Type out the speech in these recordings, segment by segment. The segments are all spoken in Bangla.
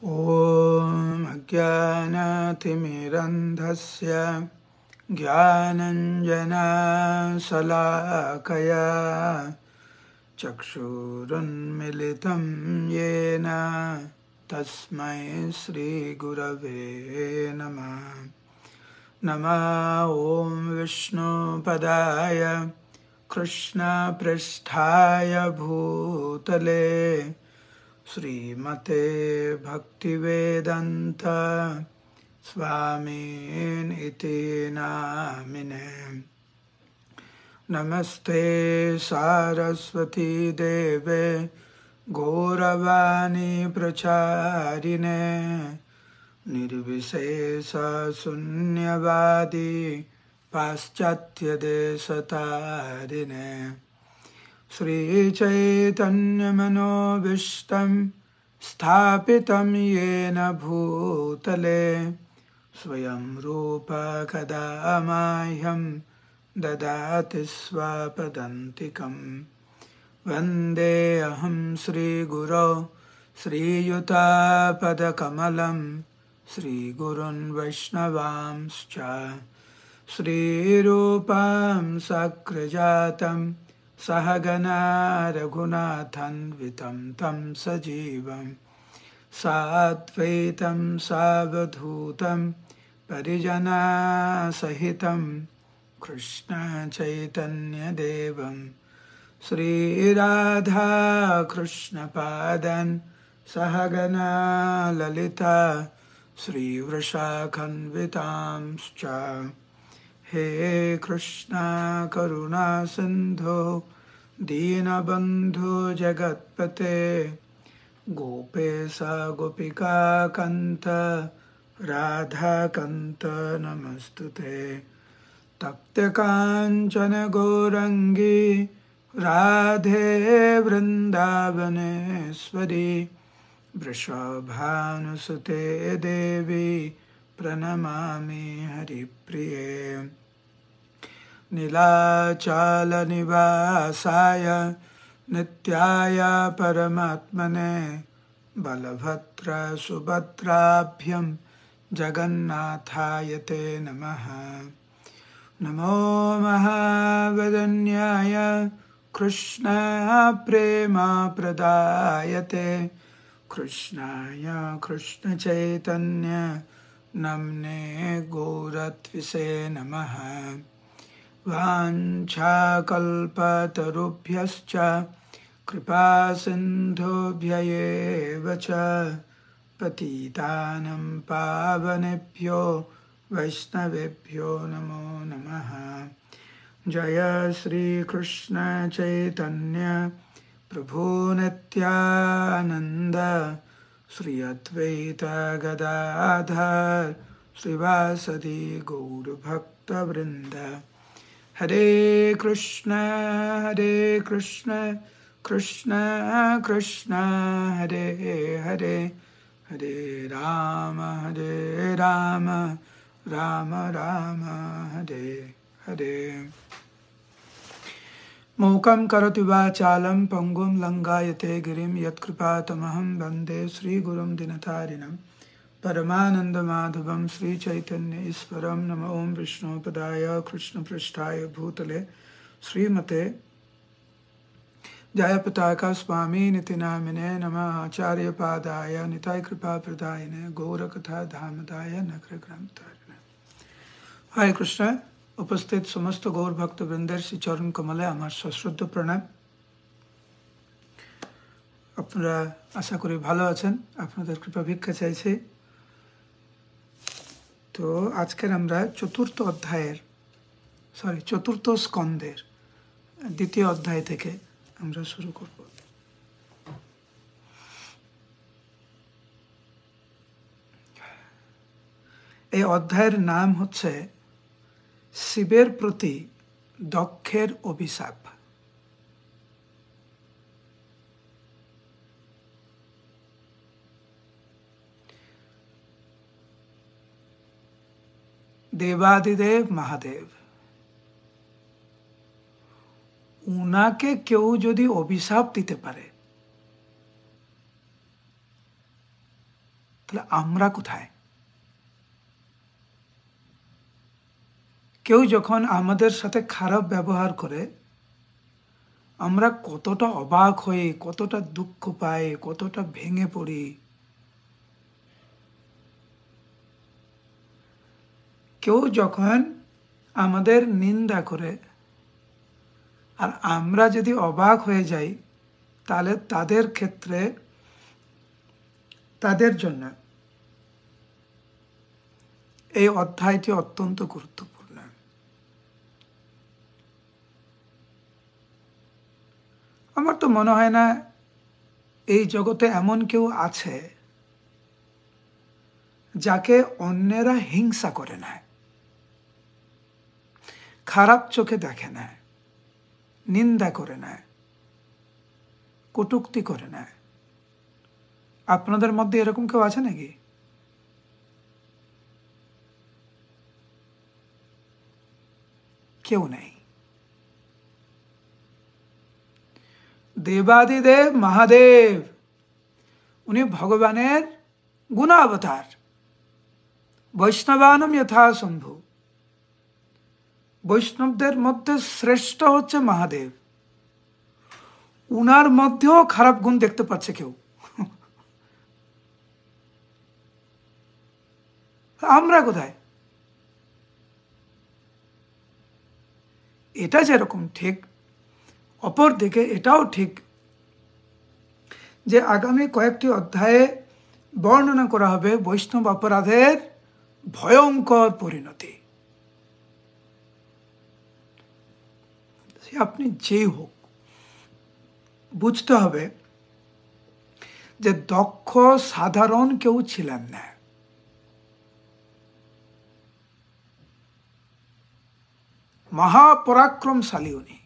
ॐ अज्ञानतिमिरन्धस्य ज्ञानञ्जनशलाकया चक्षुरुन्मिलितं येन तस्मै श्रीगुरवे नमः। नमः ॐ विष्णुपदाय कृष्णपृष्ठाय भूतले श्रीमते भक्तिवेदान्त स्वामिन् इति नामिने। नमस्ते सारस्वती देवे गौरवाणी प्रचारिणे निर्विशेष शून्यवादी पाश्चात्य देशतारिणे। श्रीचैतन्यमनोभीष्टं स्थापितं येन भूतले स्वयं रूप कदा मह्यं ददाति स्वपदान्तिकं। वन्देऽहं श्रीगुरो श्रीयुतापदकमलं श्रीगुरुन् वैष्णवांश्च श्रीरूपं सक्रजातं सहगना रघुनाथान्वितं तं सजीवं साद्वैतं सावधूतं परिजनसहितं कृष्णचैतन्यदेवं श्रीराधा कृष्णपादान् सहगना ललिता श्रीवृषाखन्वितांश्च। हे कृष्णा करुणा सिन्धो दीनबन्धु जगत्पते गोपेश गोपिका कान्त राधाकान्त नमस्तुते। तप्त काञ्चन गौरङ्गी राधे वृन्दावनेश्वरी वृषभानुसुते देवी प्रणमामि हरिप्रिये। नीलाचलनिवासाय नित्याय परमात्मने बलभद्र सुभद्राभ्यां जगन्नाथाय ते नमः। नमो महावदन्याय कृष्ण प्रेम प्रदायते कृष्णाय कृष्ण चैतन्य नमने गौरत्विषे नमः। वाञ्छाकल्पतरुभ्यश्च कृपा सिन्धुभ्यैव च पतितानं पावनेभ्यो वैष्णवेभ्यो नमो नमः। जय श्री कृष्ण चैतन्य प्रभु नित्यानंद श्री अद्वैत गदाधर श्रीवासदि गौर भक्त वृंद। हरे कृष्ण कृष्ण कृष्ण हरे हरे हरे राम राम राम हरे हरे। मूकं करोति वाचालं पंगुं लंघयते गिरिं यत्कृपातमहं वन्दे श्रीगुरुं दिनतारिणं परमानन्दमाधवं श्रीचैतन्य ईश्वरं। नमो ओं विष्णुपदाय कृष्णपृष्ठाय भूतले श्रीमते जयपताका स्वामी निति नामिने नमः। आचार्यपादाय निताय कृपाप्रदायिने गौरकथा धामदाय नगरग्रामतारिणे। हरे कृष्ण। उपस्थित समस्त गौर भक्त बृंदेर श्री चरण कमले आमार सश्रद्ध प्रणाम। আপনারা আশা করি ভালো আছেন, আপনাদের কৃপা ভিক্ষা চাইছি। তো আজকের আমরা চতুর্থ স্কন্ধের দ্বিতীয় অধ্যায় থেকে আমরা শুরু করব। এই অধ্যায়ের নাম হচ্ছে শিবের প্রতি দক্ষের অভিশাপ। দেবাদিদেব মহাদেব উনাকে কেউ যদি অভিশাপ দিতে পারে তাহলে আমরা কোথায়? কেউ যখন আমাদের সাথে খারাপ ব্যবহার করে আমরা কতটা অবাক হই, কতটা দুঃখ পাই, কতটা ভেঙে পড়ি। কেউ যখন আমাদের নিন্দা করে আর আমরা যদি অবাক হয়ে যাই, তাহলে তাদের ক্ষেত্রে, তাদের জন্য এই অধ্যায়টি অত্যন্ত গুরুত্বপূর্ণ। আমার তো মনে হয় না এই জগতে এমন কেউ আছে যাকে অন্যেরা হিংসা করে নেয়, খারাপ চোখে দেখে নেয়, নিন্দা করে নেয়, কটূক্তি করে নেয়। আপনাদের মধ্যে এরকম কেউ আছে নাকি? কেউ নেই। দেবাদিদেব মহাদেব, উনি ভগবানের গুণাবতার। বৈষ্ণবানম যথা শম্ভু, বৈষ্ণবদের মধ্যে শ্রেষ্ঠ হচ্ছে মহাদেব। উনার মধ্যেও খারাপ গুণ দেখতে পাচ্ছে কেউ। আমরা কোথায়? এটা যেরকম ঠিক, অপর দিকে এটাও ঠিক যে আগামী কয়েকটি অধ্যায়ে বর্ণনা করা হবে বৈষ্ণব অপরাধের ভয়ঙ্কর পরিণতি। আপনি যেই হোক, বুঝতে হবে যে দক্ষ সাধারণ কেউ ছিলেন না। মহাপরাক্রমশালী উনি,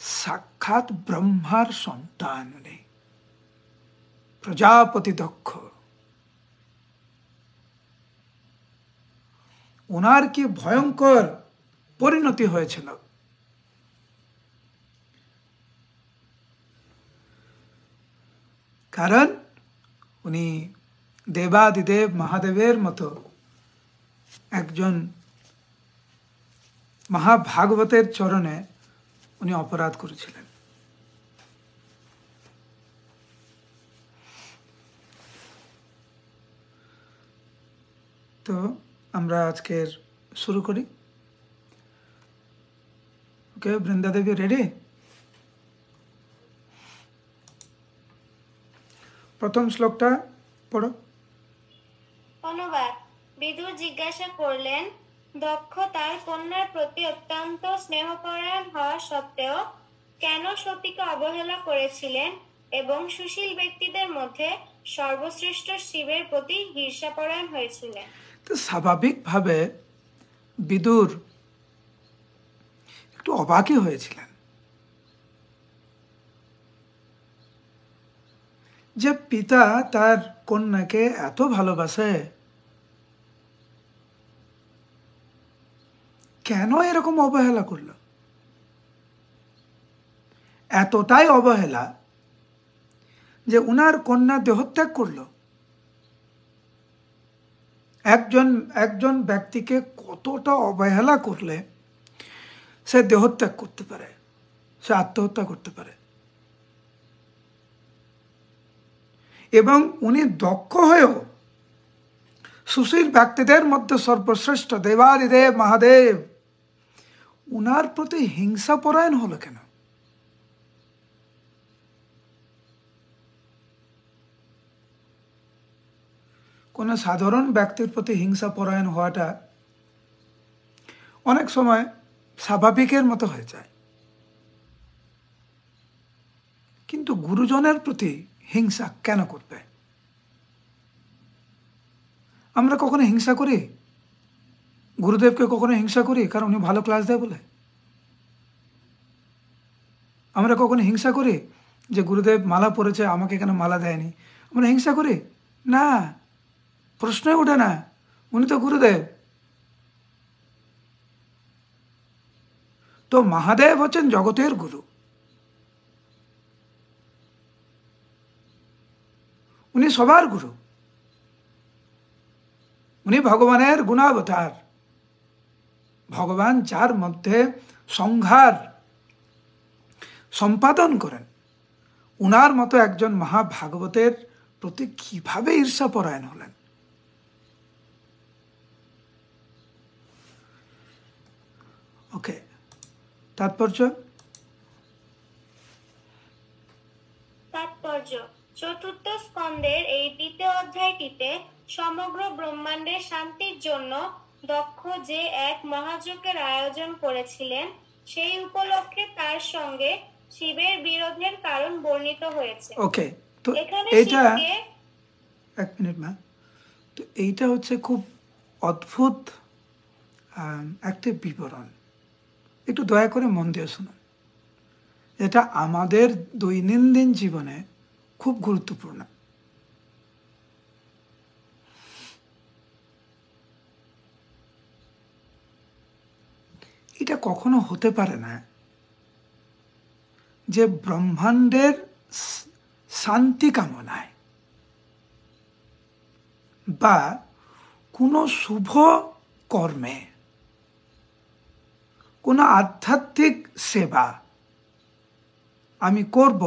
সাক্ষাৎ ব্রহ্মার সন্তান উনি, প্রজাপতি দক্ষ। ওনার কি ভয়ঙ্কর পরিণতি হয়েছিল। কারণ উনি দেবাদিদেব মহাদেবের মতো একজন মহাভাগবতের চরণে উনি অপরাধ করেছিলেন। তো আমরা আজকের শুরু করি। ওকে, বৃন্দা দেবী রেডি? প্রথম শ্লোকটা পড়ো। অনুবাদ। বিদুর জিজ্ঞাসা করলেন, দক্ষ তার কন্যার প্রতি অত্যন্ত স্নেহপরায়ণ হওয়া সত্ত্বেও কেন সতীকে অবহেলা করেছিলেন এবং সুশীল ব্যক্তিদের মধ্যে সর্বশ্রেষ্ঠ শিবের প্রতি ঈর্ষাপরায়ণ হয়েছিলেন। তো স্বাভাবিকভাবে বিদুর একটু অবাকই হয়েছিলেন যে পিতা তার কন্যাকে এত ভালোবাসে, কেন এরকম অবহেলা করল? এতটাই অবহেলা যে উনার কন্যা দেহত্যাগ করল। একজন ব্যক্তিকে কতটা অবহেলা করলে সে দেহত্যাগ করতে পারে, সে আত্মহত্যা করতে পারে। এবং উনি দক্ষ হয়েও সুশীল ব্যক্তিদের মধ্যে সর্বশ্রেষ্ঠ দেবাদিদেব মহাদেব, উনার প্রতি হিংসা পরায়ণ হলো কেন? কোনো সাধারণ ব্যক্তির প্রতি হিংসা পরায়ণ হওয়াটা অনেক সময় স্বাভাবিকের মতো হয়ে যায়, কিন্তু গুরুজনের প্রতি হিংসা কেন করবে? আমরা কখনো হিংসা করি গুরুদেবকে? কখনো হিংসা করি কারণ উনি ভালো ক্লাস দেয় বলে? আমরা কখনো হিংসা করি যে গুরুদেব মালা পরেছে, আমাকে কেন মালা দেয়নি? আমরা হিংসা করি না, প্রশ্নই ওঠে না, উনি তো গুরুদেব। তো মহাদেব হচ্ছেন জগতের গুরু, উনি সবার গুরু, উনি ভগবানের গুণাবতার। ভগবান যার মধ্যে সংহার সম্পাদন করেন, উনার মতো একজন মহাভাগবতের প্রতি কিভাবে ঈর্ষাপরায়ণ হলেন? ওকে, তাৎপর্য চতুর্থ স্কন্ধের এই দ্বিতীয় অধ্যায়টিতে সমগ্র ব্রহ্মাণ্ডের শান্তির জন্য দক্ষ যে এক মহাযজ্ঞের আয়োজন করেছিলেন, সেই উপলক্ষে তার সঙ্গে শিবের বিরোধের কারণ বর্ণিত হয়েছে। ওকে, তো এখানে এইটা শিবকে এক মিনিট মা, তো এইটা হচ্ছে খুব অদ্ভুত একটা বিবরণ। একটু দয়া করে মন দিয়ে শুনুন। এটা আমাদের দৈনন্দিন জীবনে খুব গুরুত্বপূর্ণ। এটা কখনো হতে পারে না যে ব্রহ্মাণ্ডের শান্তি কামনায় বা কোনো শুভ কর্মে, কোনো আধ্যাত্মিক সেবা আমি করব,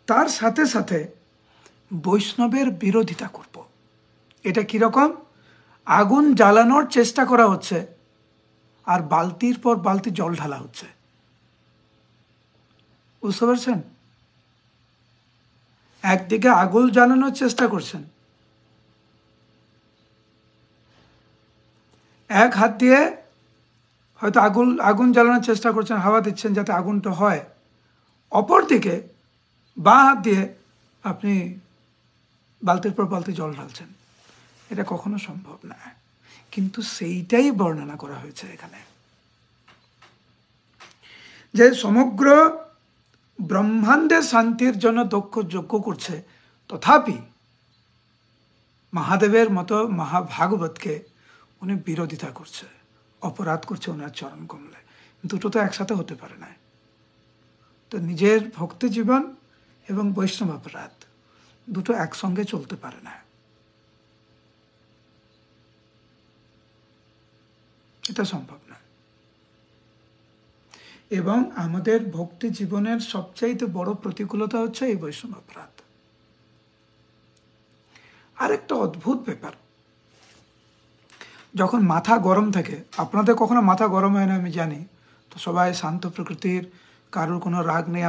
তার সাথে সাথে বৈষ্ণবের বিরোধিতা করব। এটা কিরকম? আগুন জ্বালানোর চেষ্টা করা হচ্ছে আর বালতির পর বালতি জল ঢালা হচ্ছে। বুঝতে পারছেন? একদিকে আগুন জ্বালানোর চেষ্টা করছেন, এক হাত দিয়ে হয়তো আগুন জ্বালানোর চেষ্টা করছেন, হাওয়া দিচ্ছেন যাতে আগুনটা হয়, অপরদিকে বাঁ হাত দিয়ে আপনি বালতির পর বালতি জল ঢালছেন। এটা কখনো সম্ভব না, কিন্তু সেইটাই বর্ণনা করা হয়েছে এখানে, যে সমগ্র ব্রহ্মাণ্ডের শান্তির জন্য দক্ষ যজ্ঞ করছে, তথাপি মহাদেবের মতো মহাভাগবতকে উনি বিরোধিতা করছে, অপরাধ করছে ওনার চরণ কমলে। দুটো তো একসাথে হতে পারে না। তো নিজের ভক্তি জীবন এবং বৈষ্ণব অপরাধ দুটো একসঙ্গে চলতে পারে না, এটা সম্ভব না। এবং আমাদের ভক্তি জীবনের সবচাইতে বড় প্রতিকূলতা হচ্ছে এই বৈষ্ণব অপরাধ। আরেকটা অদ্ভুত ব্যাপার, যখন মাথা গরম থাকে, আপনাদের কখনো মাথা গরম হয় না আমি জানি, তো সবাই শান্ত প্রকৃতির, কারোর কোনো রাগ নেই,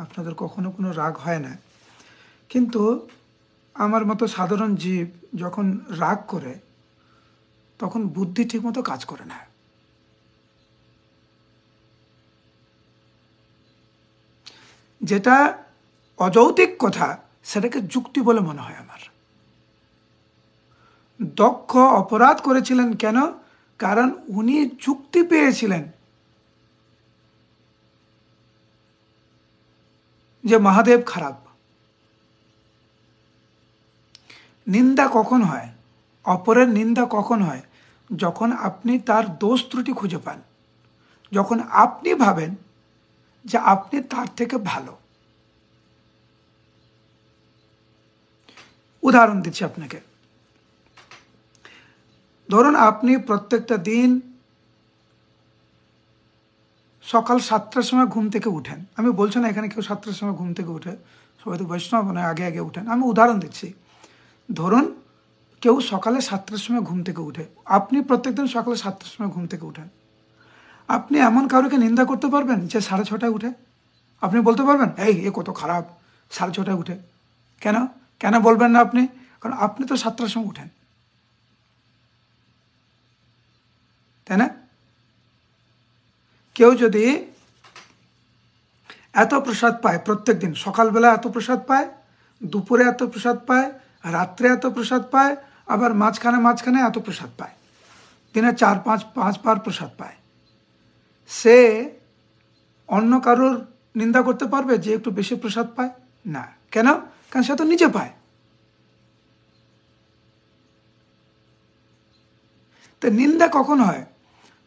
আপনাদের কখনো কোনো রাগ হয় না, কিন্তু আমার মতো সাধারণ জীব যখন রাগ করে তখন বুদ্ধি ঠিকমতো কাজ করে না। যেটা অযৌক্তিক কথা সেটাকে যুক্তি বলে মনে হয় আমার। দক্ষ অপরাধ করেছিলেন কেন? কারণ উনি যুক্তি পেয়েছিলেন যে মহাদেব খারাপ। নিন্দা কখন হয়, অপরের নিন্দা কখন হয়? যখন আপনি তার দোষ ত্রুটি খুঁজে পান, যখন আপনি ভাবেন যে আপনি তার থেকে ভালো। উদাহরণ দিচ্ছি আপনাকে। ধরুন আপনি প্রত্যেকটা দিন সকাল 7টার সময় ঘুম থেকে উঠেন। আমি বলছি না এখানে কেউ 7টার সময় ঘুম থেকে উঠে, সবাই তো বৈষ্ণব নয়, আগে আগে উঠেন। আমি উদাহরণ দিচ্ছি। ধরুন কেউ সকালে 7টার সময় ঘুম থেকে উঠে, আপনি প্রত্যেকদিন সকালে 7টার সময় ঘুম থেকে উঠেন। আপনি এমন কারোকে নিন্দা করতে পারবেন যে 6:30টায় উঠে? আপনি বলতে পারবেন এ কত খারাপ 6:30টায় উঠে? কেন কেন বলবেন না আপনি? কারণ আপনি তো 7টার সময় উঠেন, তাই না? কেউ যদি এত প্রসাদ পায় প্রত্যেক দিন, সকালবেলা এত প্রসাদ পায়, দুপুরে এত প্রসাদ পায়, রাত্রে এত প্রসাদ পায়, আবার মাঝখানে এত প্রসাদ পায়, দিনে 4-5 বার প্রসাদ পায়, সে অন্য কারোর নিন্দা করতে পারবে যে একটু বেশি প্রসাদ পায়? না। কেন? কারণ সে তো নিজে পায়। তো নিন্দা কখন হয়?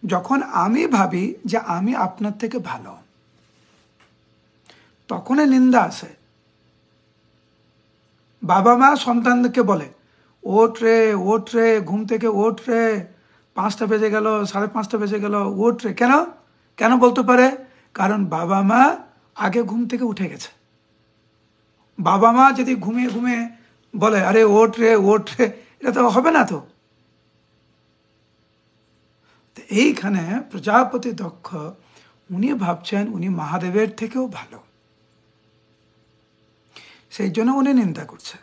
যখন আমি ভাবি যে আমি আপনার থেকে ভালো, তখনই নিন্দা আসে। বাবা মা সন্তানকে বলে, ওঠ রে ওঠ রে, ঘুম থেকে ওঠ রে, 5টা বেজে গেল, 5:30 বেজে গেল, ওঠ রে। কেন কেন বলতে পারে? কারণ বাবা মা আগে ঘুম থেকে উঠে গেছে। বাবা মা যদি ঘুমিয়ে ঘুমিয়ে বলে আরে ওঠ রে ওঠ রে, এটা তো হবে না। তো এইখানে প্রজাপতি দক্ষ উনি ভাবছেন উনি মহাদেবের থেকেও ভালো, সেই জন্য উনি নিন্দা করছে।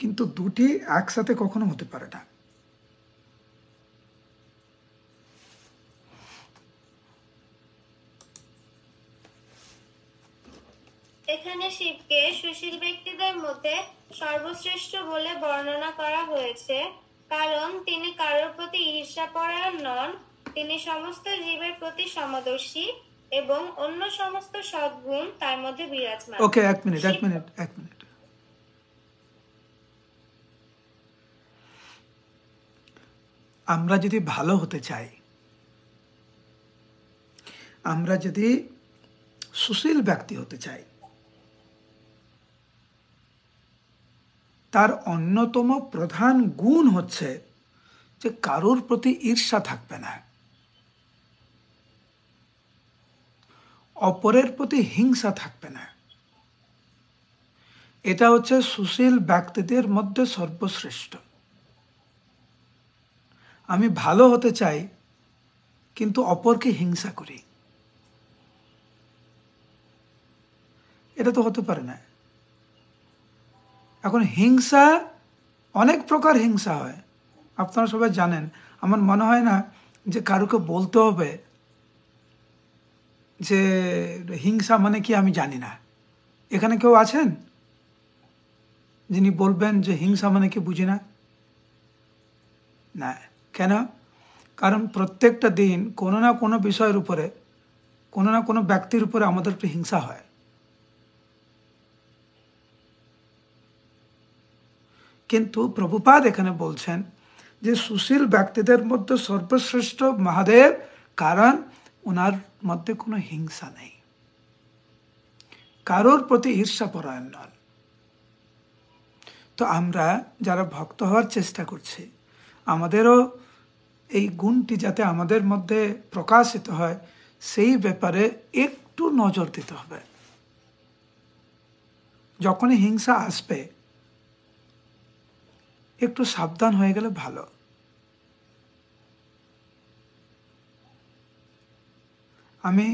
কিন্তু দুটি একসাথে কখনো হতে পারে না। এখানে শিবকে সুশীল ব্যক্তিদের মধ্যে সর্বশ্রেষ্ঠ বলে বর্ণনা করা হয়েছে, কারণ তিনি কারোর প্রতি ঈর্ষাপরায়ণ নন। তিনি সমস্ত জীবের প্রতি সমদর্শী এবং অন্য সমস্ত সদ্গুণ তার মধ্যে বিরাজমান। ওকে, এক মিনিট। আমরা যদি ভালো হতে চাই, আমরা যদি সুশীল ব্যক্তি হতে চাই, তার অন্যতম প্রধান গুণ হচ্ছে যে কারোর প্রতি ঈর্ষা থাকবে না, অপরের প্রতি হিংসা থাকবে না। এটা হচ্ছে সুশীল ব্যক্তিদের মধ্যে সর্বশ্রেষ্ঠ। আমি ভালো হতে চাই কিন্তু অপরকে হিংসা করি, এটা তো হতে পারে না। এখন হিংসা, অনেক প্রকার হিংসা হয়, আপনারা সবাই জানেন। আমার মনে হয় না যে কারুকে বলতে হবে যে হিংসা মানে কি আমি জানি না। এখানে কেউ আছেন যিনি বলবেন যে হিংসা মানে কি বুঝি না? না। কেন? কারণ প্রত্যেকটা দিন কোনো না কোনো বিষয়ের উপরে, কোনো না কোনো ব্যক্তির উপরে আমাদের একটু হিংসা হয়। কিন্তু প্রভুপাদ এখানে বলছেন যে সুশীল ব্যক্তিদের মধ্যে সর্বশ্রেষ্ঠ মহাদেব, কারণ ওনার মধ্যে কোনো হিংসা নেই, কারোর প্রতি ঈর্ষাপরায়ণ নন। তো আমরা যারা ভক্ত হওয়ার চেষ্টা করছি, আমাদেরও এই গুণটি যাতে আমাদের মধ্যে প্রকাশিত হয়, সেই ব্যাপারে একটু নজর দিতে হবে। যখনই হিংসা আসবে একটু সাবধান হয়ে গেলে ভালো। আমি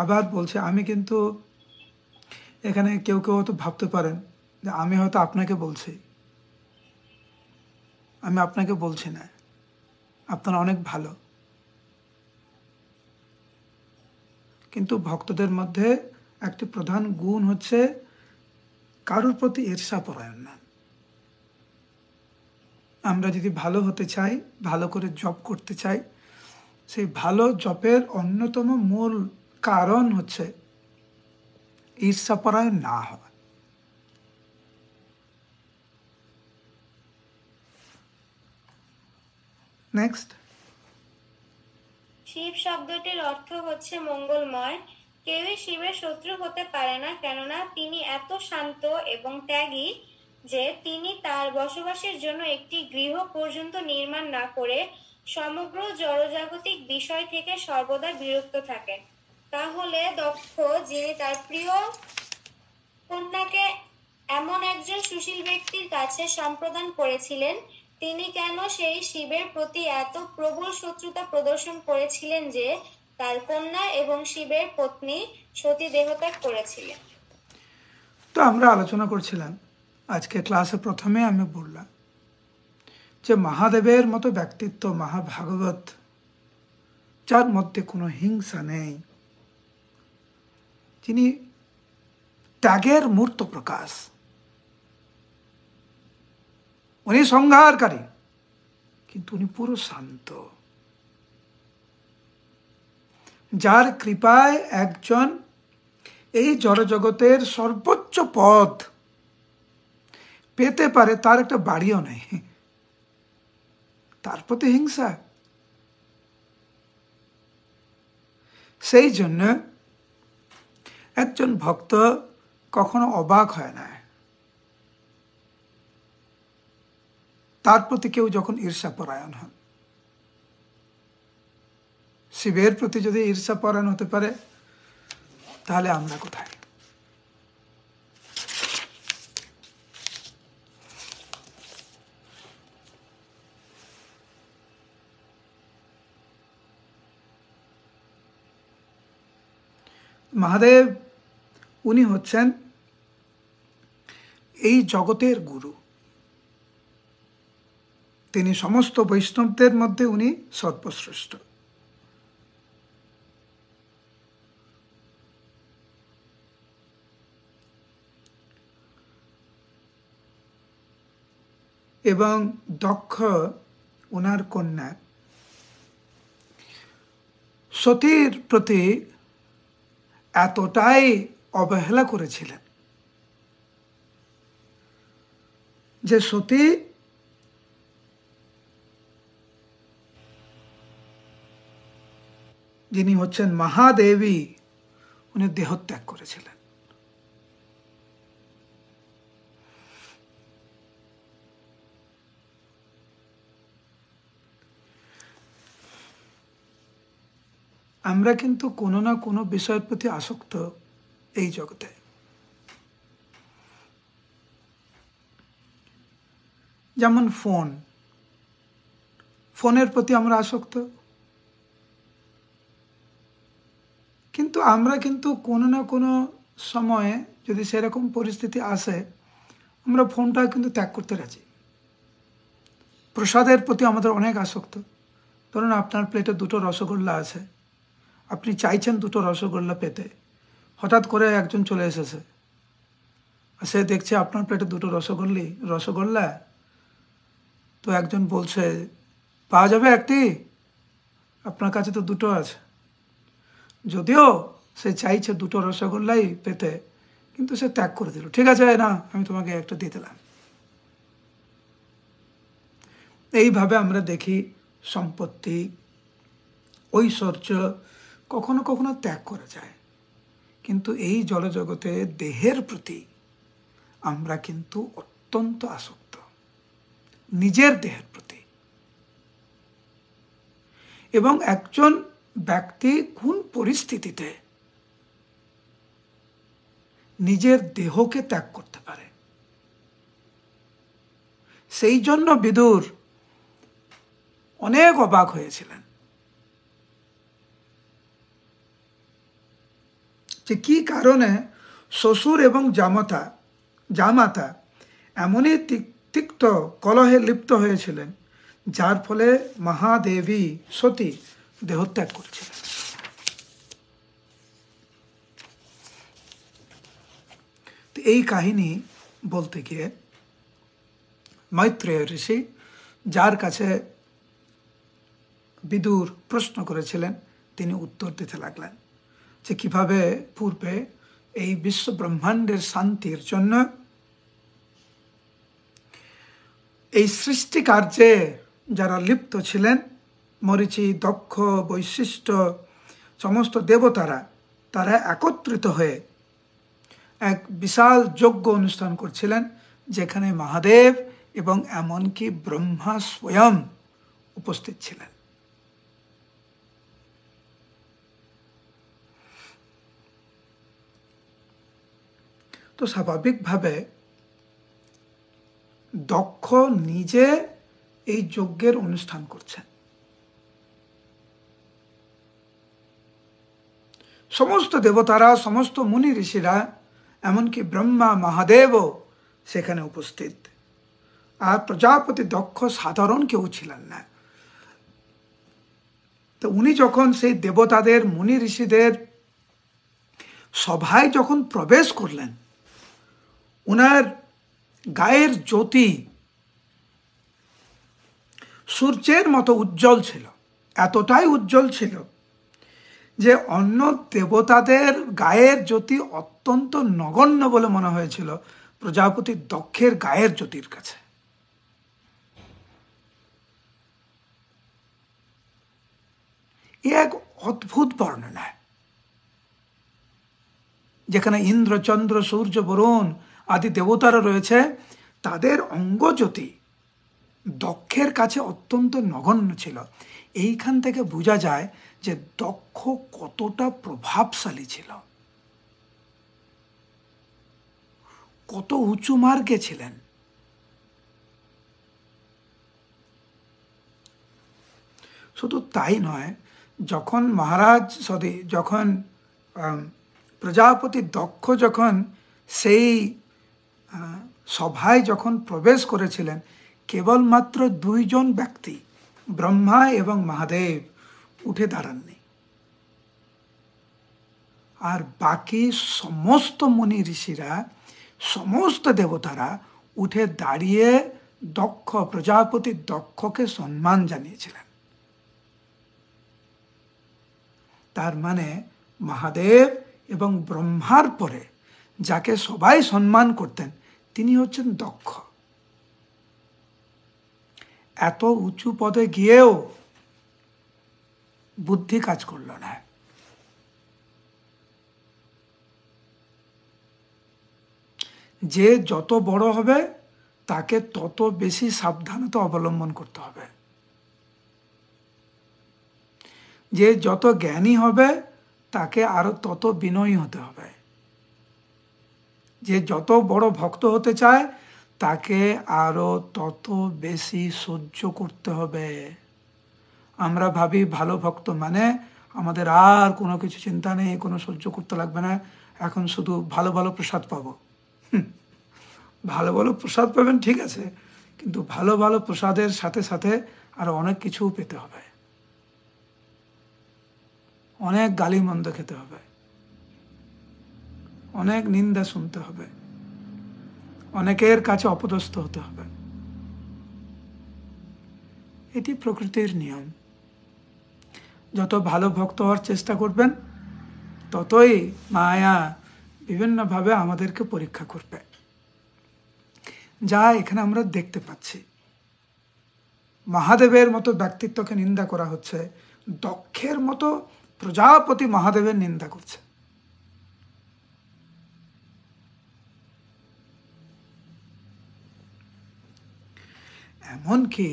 আবার বলছি, আমি কিন্তু এখানে কেউ কেউ হয়তো ভাবতে পারেন যে আমি হয়তো আপনাকে বলছি, আমি আপনাকে বলছি না, আপনারা অনেক ভালো। কিন্তু ভক্তদের মধ্যে একটি প্রধান গুণ হচ্ছে কারোর প্রতি ঈর্ষাপরায়ণ না। আমরা যদি ভালো হতে চাই, ভালো করে জপ করতে চাই, সেই ভালো জপের অন্যতম মূল কারণ হচ্ছে ঈর্ষাপরায়ণ না হওয়া। নেক্সট। শিব শব্দটির অর্থ হচ্ছে মঙ্গলময়। কেউই শিবের শত্রু হতে পারে না, কেননা তিনি এত শান্ত এবং ত্যাগী যে তিনি তার বসবাসের জন্য একটি গৃহ পর্যন্ত নির্মাণ না করে সমগ্র জড়জাগতিক বিষয় থেকে সর্বদা বিরক্ত থাকেন। তাহলে দক্ষ, যিনি তার প্রিয় কন্যাকে এমন একজন সুশীল ব্যক্তির কাছে সম্প্রদান করেছিলেন, তিনি কেন সেই শিবের প্রতি এত প্রবল শত্রুতা প্রদর্শন করেছিলেন যে তার কন্যা এবং শিবের পত্নী সতী দেহত্যাগ করেছিলেন? তো আমরা আলোচনা করছিলাম আজকে ক্লাসে, প্রথমে আমি বললাম যে মহাদেবের মতো ব্যক্তিত্ব, মহাভাগবত, যার মধ্যে কোনো হিংসা নেই, যিনি ত্যাগের মূর্ত প্রকাশ, উনি সংহারকারী কিন্তু উনি পুরো শান্ত, যার কৃপায় একজন এই জড়জগতের সর্বোচ্চ পদ পেতে পারে, তার একটা বাড়িও নেই, তার প্রতি হিংসা। সেই জন্য একজন ভক্ত কখনো অবাক হয় না তার প্রতি কেউ যখন ঈর্ষাপরায়ণ হন। শিবের প্রতি যদি ঈর্ষাপরায়ণ হতে পারে, তাহলে আমরা কোথায়? মহাদেব উনি হচ্ছেন এই জগতের গুরু। তিনি সমস্ত বৈষ্ণবদের মধ্যে উনি সর্বশ্রেষ্ঠ। এবং দক্ষ ওনার কন্যা সতীর প্রতি এতটাই অবহেলা করেছিলেন যে সতী যিনি হচ্ছেন মহাদেবী, উনি দেহত্যাগ করেছিলেন। আমরা কিন্তু কোনো না কোনো বিষয়ের প্রতি আসক্ত এই জগতে। যেমন ফোনের প্রতি আমরা আসক্ত, কিন্তু আমরা কিন্তু কোনো না কোনো সময়ে যদি সেরকম পরিস্থিতি আসে, আমরা ফোনটা কিন্তু ত্যাগ করতে রাজি। প্রসাদের প্রতি আমাদের অনেক আসক্ত। ধরুন আপনার প্লেটে 2টো রসগোল্লা আছে, আপনি চাইছেন 2টো রসগোল্লা পেতে, হঠাৎ করে একজন চলে এসেছে, সে দেখছে আপনার প্লেটে 2টো রসগোল্লা, তো একজন বলছে পাওয়া যাবে একটি, আপনার কাছে তো 2টো আছে। যদিও সে চাইছে 2টো রসগোল্লাই পেতে, কিন্তু সে ত্যাগ করে দিল। ঠিক আছে, না আমি তোমাকে একটা দিয়ে দিলাম। এইভাবে আমরা দেখি সম্পত্তি, ঐশ্বর্য কখনো কখনো ত্যাগ করা যায়, কিন্তু এই জড়জগতে দেহের প্রতি আমরা কিন্তু অত্যন্ত আসক্ত, নিজের দেহের প্রতি। এবং একজন ব্যক্তি কোন পরিস্থিতিতে নিজের দেহকে ত্যাগ করতে পারে, সেই জন্য বিদুর অনেক অবাক হয়েছিলেন যে কি কারণে শ্বশুর এবং জামাতা এমনই তিক্ত কলহে লিপ্ত হয়েছিলেন, যার ফলে মহাদেবী সতী দেহত্যাগ করছিলেন। এই কাহিনী বলতে গিয়ে মৈত্রেয় ঋষি, যার কাছে বিদুর প্রশ্ন করেছিলেন, তিনি উত্তর দিতে লাগলেন যে কিভাবে পূর্বে এই বিশ্ব ব্রহ্মাণ্ডের শান্তির জন্য, এই সৃষ্টি কার্যে যারা লিপ্ত ছিলেন, মরীচি, দক্ষ, বৈশিষ্ট্য সমস্ত দেবতারা, তারা একত্রিত হয়ে এক বিশাল যজ্ঞ অনুষ্ঠান করছিলেন, যেখানে মহাদেব এবং এমনকি ব্রহ্মা স্বয়ং উপস্থিত ছিলেন। তো স্বাভাবিকভাবে দক্ষ নিজে এই যজ্ঞের অনুষ্ঠান করছেন। সমস্ত দেবতারা, সমস্ত মুনি ঋষিরা, এমনকি ব্রহ্মা মহাদেবও সেখানে উপস্থিত। আর প্রজাপতি দক্ষ সাধারণ কেউ ছিলেন না। তো উনি যখন সেই দেবতাদের, মুনি ঋষিদের সভায় যখন প্রবেশ করলেন, উনার গায়ের জ্যোতি সূর্যের মতো উজ্জ্বল ছিল, এতটাই উজ্জ্বল ছিল যে অন্য দেবতাদের গায়ের জ্যোতি অত্যন্ত নগণ্য বলে মনে হয়েছিল প্রজাপতি দক্ষের গায়ের জ্যোতির কাছে। এ এক অদ্ভুত বর্ণনা। যেখানে ইন্দ্র, চন্দ্র, সূর্য, বরুণ আদি দেবতারা রয়েছে, তাদের অঙ্গজ্যোতি দক্ষের কাছে অত্যন্ত নগণ্য ছিল। এইখান থেকে বোঝা যায় যে দক্ষ কতটা প্রভাবশালী ছিল, কত উঁচু মার্গে ছিলেন। শুধু তাই নয়, যখন যখন প্রজাপতি দক্ষ যখন সেই সভায় যখন প্রবেশ করেছিলেন, কেবলমাত্র 2 জন ব্যক্তি, ব্রহ্মা এবং মহাদেব, উঠে দাঁড়াননি। আর বাকি সমস্ত মুনি ঋষিরা, সমস্ত দেবতারা উঠে দাঁড়িয়ে প্রজাপতি দক্ষকে সম্মান জানিয়েছিলেন। তার মানে মহাদেব এবং ব্রহ্মার পরে যাকে সবাই সম্মান করতেন, তিনি হচ্ছেন দক্ষ। এত উঁচু পদে গিয়েও বুদ্ধি কাজ করল না। যে যত বড় হবে তাকে তত বেশি সাবধানতা অবলম্বন করতে হবে। যে যত জ্ঞানী হবে তাকে আরো তত বিনয়ী হতে হবে। যে যত বড় ভক্ত হতে চায় তাকে আরো তত বেশি সহ্য করতে হবে। আমরা ভাবি ভালো ভক্ত মানে আমাদের আর কোনো কিছু চিন্তা নেই, কোনো সহ্য করতে লাগবে না, এখন শুধু ভালো ভালো প্রসাদ পাবো। ভালো ভালো প্রসাদ পাবেন, ঠিক আছে, কিন্তু ভালো ভালো প্রসাদের সাথে সাথে আরো অনেক কিছু পেতে হবে। অনেক গালি মন্দ খেতে হবে, অনেক নিন্দা শুনতে হবে, অনেকের কাছে অপদস্থ হতে হবে। এটি প্রকৃতির নিয়ম। যত ভালো ভক্ত হওয়ার চেষ্টা করবেন, ততই মায়া বিভিন্নভাবে আমাদেরকে পরীক্ষা করবে, যা এখানে আমরা দেখতে পাচ্ছি। মহাদেবের মতো ব্যক্তিত্বকে নিন্দা করা হচ্ছে, দক্ষের মতো প্রজাপতি মহাদেবের নিন্দা করছে। এমনকি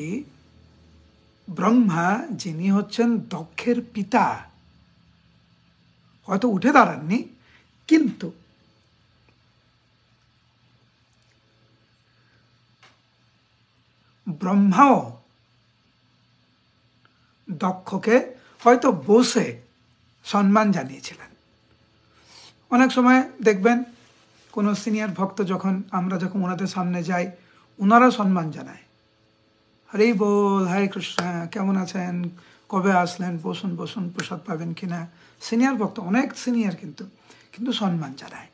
ব্রহ্মা, যিনি হচ্ছেন দক্ষের পিতা, হয়তো উঠে দাঁড়াননি, কিন্তু ব্রহ্মাও দক্ষকে হয়তো বসে সম্মান জানিয়েছিলেন। অনেক সময় দেখবেন কোনো সিনিয়র ভক্ত আমরা যখন ওনাদের সামনে যাই, ওনারা সম্মান জানায়, হরি বল, হরে কৃষ্ণ, কেমন আছেন, কবে আসলেন, বসুন বসুন, প্রসাদ পাবেন কিনা। সিনিয়র ভক্ত, অনেক সিনিয়র, কিন্তু সম্মান জানায়।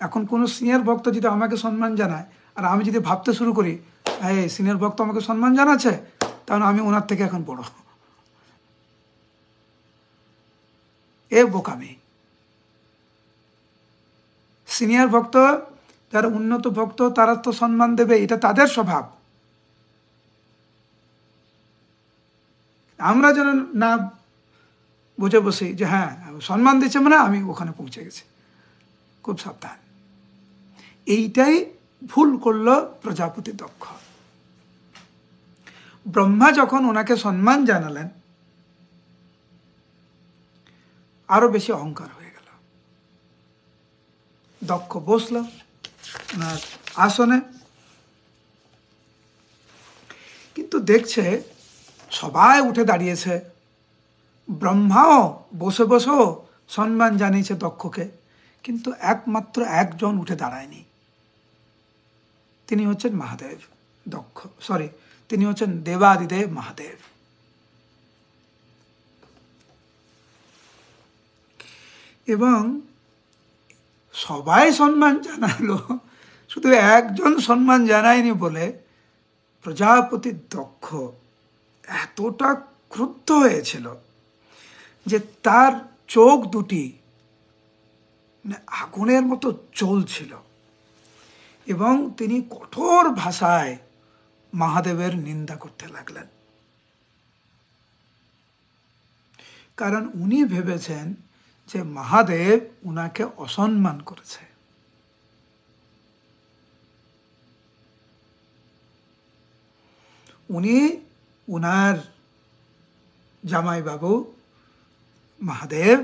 এখন কোনো সিনিয়র ভক্ত যদি আমাকে সম্মান জানায় আর আমি যদি ভাবতে শুরু করি এই সিনিয়র ভক্ত আমাকে সম্মান জানাচ্ছে, তাহলে আমি ওনার থেকে এখন বড়, এ বোকামি। সিনিয়র ভক্ত, যারা উন্নত ভক্ত, তারা তো সম্মান দেবে, এটা তাদের স্বভাব। আমরা যেন না বুঝে বসি যে হ্যাঁ সম্মান দিচ্ছে মানে আমি ওখানে পৌঁছে গেছি। খুব সাবধান। এইটাই ভুল করলো প্রজাপতি দক্ষ। ব্রহ্মা যখন ওনাকে সম্মান জানালেন, আরো বেশি অহংকার হয়ে গেল। দক্ষ বসল ওনার আসনে, কিন্তু দেখছে সবাই উঠে দাঁড়িয়েছে, ব্রহ্মাও বসে বসেও সম্মান জানিয়েছে দক্ষকে, কিন্তু একমাত্র একজন উঠে দাঁড়ায়নি। তিনি হচ্ছেন মহাদেব তিনি হচ্ছেন দেবাদিদেব মহাদেব। এবং সবাই সম্মান জানালো, শুধু একজন সম্মান জানায়নি বলে প্রজাপতি দক্ষ এতটা ক্রুদ্ধ হয়েছিল যে তার চোখ দুটি আগুনের মতো জ্বলছিল এবং তিনি কঠোর ভাষায় মহাদেবের নিন্দা করতে লাগলেন। কারণ উনি ভেবেছেন যে মহাদেব উনাকে অসম্মান করেছে। উনি উনার জামাইবাবু মহাদেব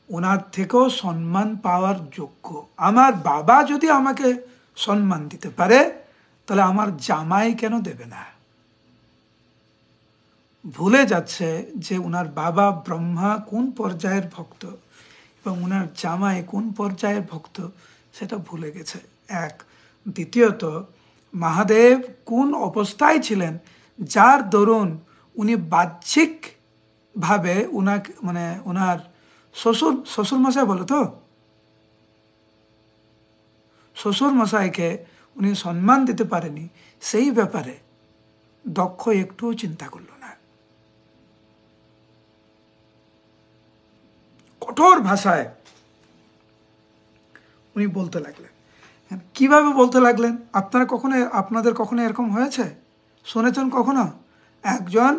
ওনার থেকেও সম্মান পাওয়ার যোগ্য। আমার বাবা যদি আমাকে সম্মান দিতে পারে, তাহলে আমার জামাই কেন দেবে না? ভুলে যাচ্ছে যে উনার বাবা ব্রহ্মা কোন পর্যায়ের ভক্ত এবং উনার জামাই কোন পর্যায়ের ভক্ত, সেটা ভুলে গেছে। এক। দ্বিতীয়ত, মহাদেব কোন অবস্থায় ছিলেন যার দরুন উনি বাহ্যিকভাবে উনাকে মানে ওনার শ্বশুর মশাই বলো তো, শ্বশুর মশাইকে উনি সম্মান দিতে পারেনি, সেই ব্যাপারে দক্ষ একটুও চিন্তা করল না। কঠোর ভাষায় উনি বলতে লাগলেন। কিভাবে বলতে লাগলেন? আপনাদের কখনো এরকম হয়েছে? শুনেছেন কখনো একজন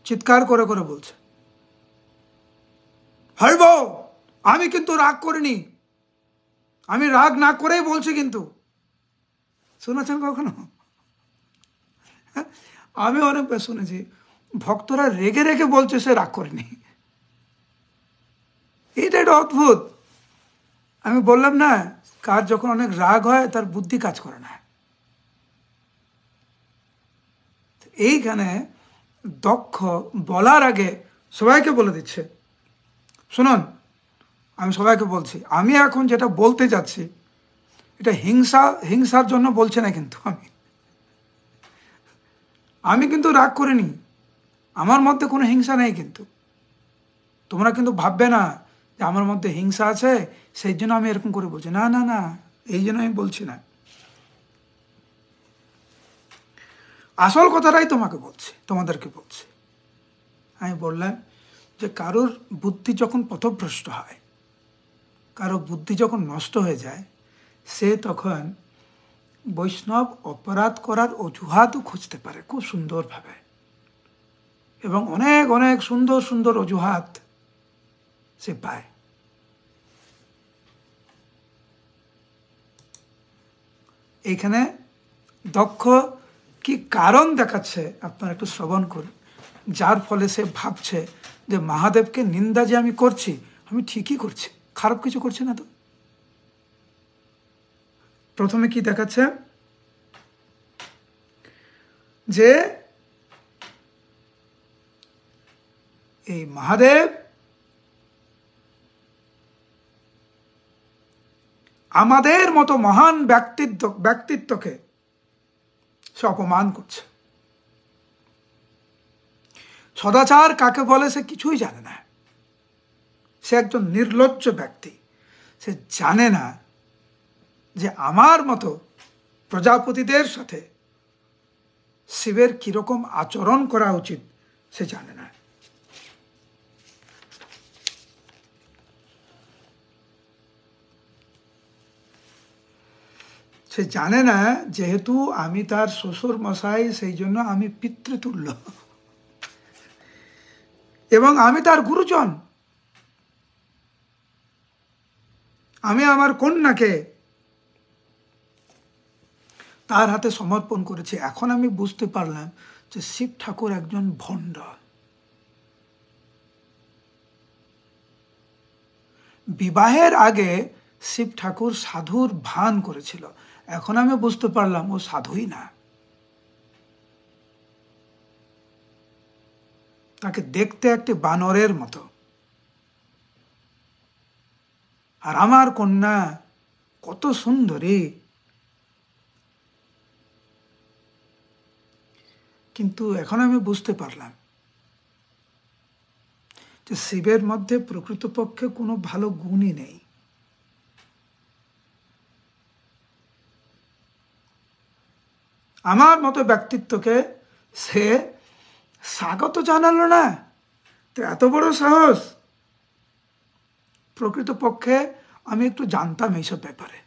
চিৎকার করে করে বলছে, হরিব আমি কিন্তু রাগ করিনি, আমি রাগ না করেই বলছি, কিন্তু শুনেছেন কখনো? আমি অনেকবার শুনেছি ভক্তরা রেগে রেগে বলছে সে রাগ করেনি। এটা একটা অদ্ভুত। আমি বললাম না, কার যখন অনেক রাগ হয় তার বুদ্ধি কাজ করে না। এইখানে দক্ষ বলার আগে সবাইকে বলে দিচ্ছে, শুনুন আমি সবাইকে বলছি, আমি এখন যেটা বলতে যাচ্ছি এটা হিংসার জন্য বলছে না, কিন্তু আমি কিন্তু রাগ করিনি, আমার মধ্যে কোনো হিংসা নেই, কিন্তু তোমরা কিন্তু ভাববে না যে আমার মধ্যে হিংসা আছে সেই জন্য আমি এরকম করে বলছি। না না না, এই জন্য আমি বলছি না, আসল কথাটাই তোমাদেরকে বলছি। আমি বললাম যে কারোর বুদ্ধি যখন পথভ্রষ্ট হয়, কারো বুদ্ধি যখন নষ্ট হয়ে যায়, সে তখন বৈষ্ণব অপরাধ করার অজুহাতও খুঁজতে পারে খুব সুন্দরভাবে, এবং অনেক অনেক সুন্দর সুন্দর অজুহাত সে পায়। এইখানে দক্ষ কি কারণ দেখাচ্ছে আপনারা একটু শ্রবণ করুন, যার ফলে সে ভাবছে যে মহাদেবকে নিন্দা যে আমি করছি, আমি ঠিকই করছি, খারাপ কিছু করছি না তো। প্রথমে কি দেখাচ্ছে যে এই মহাদেব আমাদের মতো মহান ব্যক্তিত্বকে সে অপমান করছে। সদাচার কাকে বলে সে কিছুই জানে না, সে একজন নির্লজ্জ ব্যক্তি। সে জানে না যে আমার মতো প্রজাপতিদের সাথে শিবের কিরকম আচরণ করা উচিত, সে জানে না। সে জানে না যেহেতু আমি তার শ্বশুর মশাই, সেই জন্য আমি পিতৃতুল্য এবং আমি তার গুরুজন। আমি আমার কন্যাকে তার হাতে সমর্পণ করেছি। এখন আমি বুঝতে পারলাম যে শিব ঠাকুর একজন ভণ্ড। বিবাহের আগে শিব ঠাকুর সাধুর ভান করেছিল, এখন আমি বুঝতে পারলাম ও সাধুই না। তাকে দেখতে একটি বানরের মতো। আর আমার কন্যা কত সুন্দরী, কিন্তু এখন আমি বুঝতে পারলাম যে শিবের মধ্যে প্রকৃতপক্ষে কোনো ভালো গুণই নেই। আমার মতো ব্যক্তিত্বকে সে স্বাগত জানালো না, তো এত বড় সাহস। প্রকৃতপক্ষে আমি একটু জানতাম এইসব ব্যাপারে,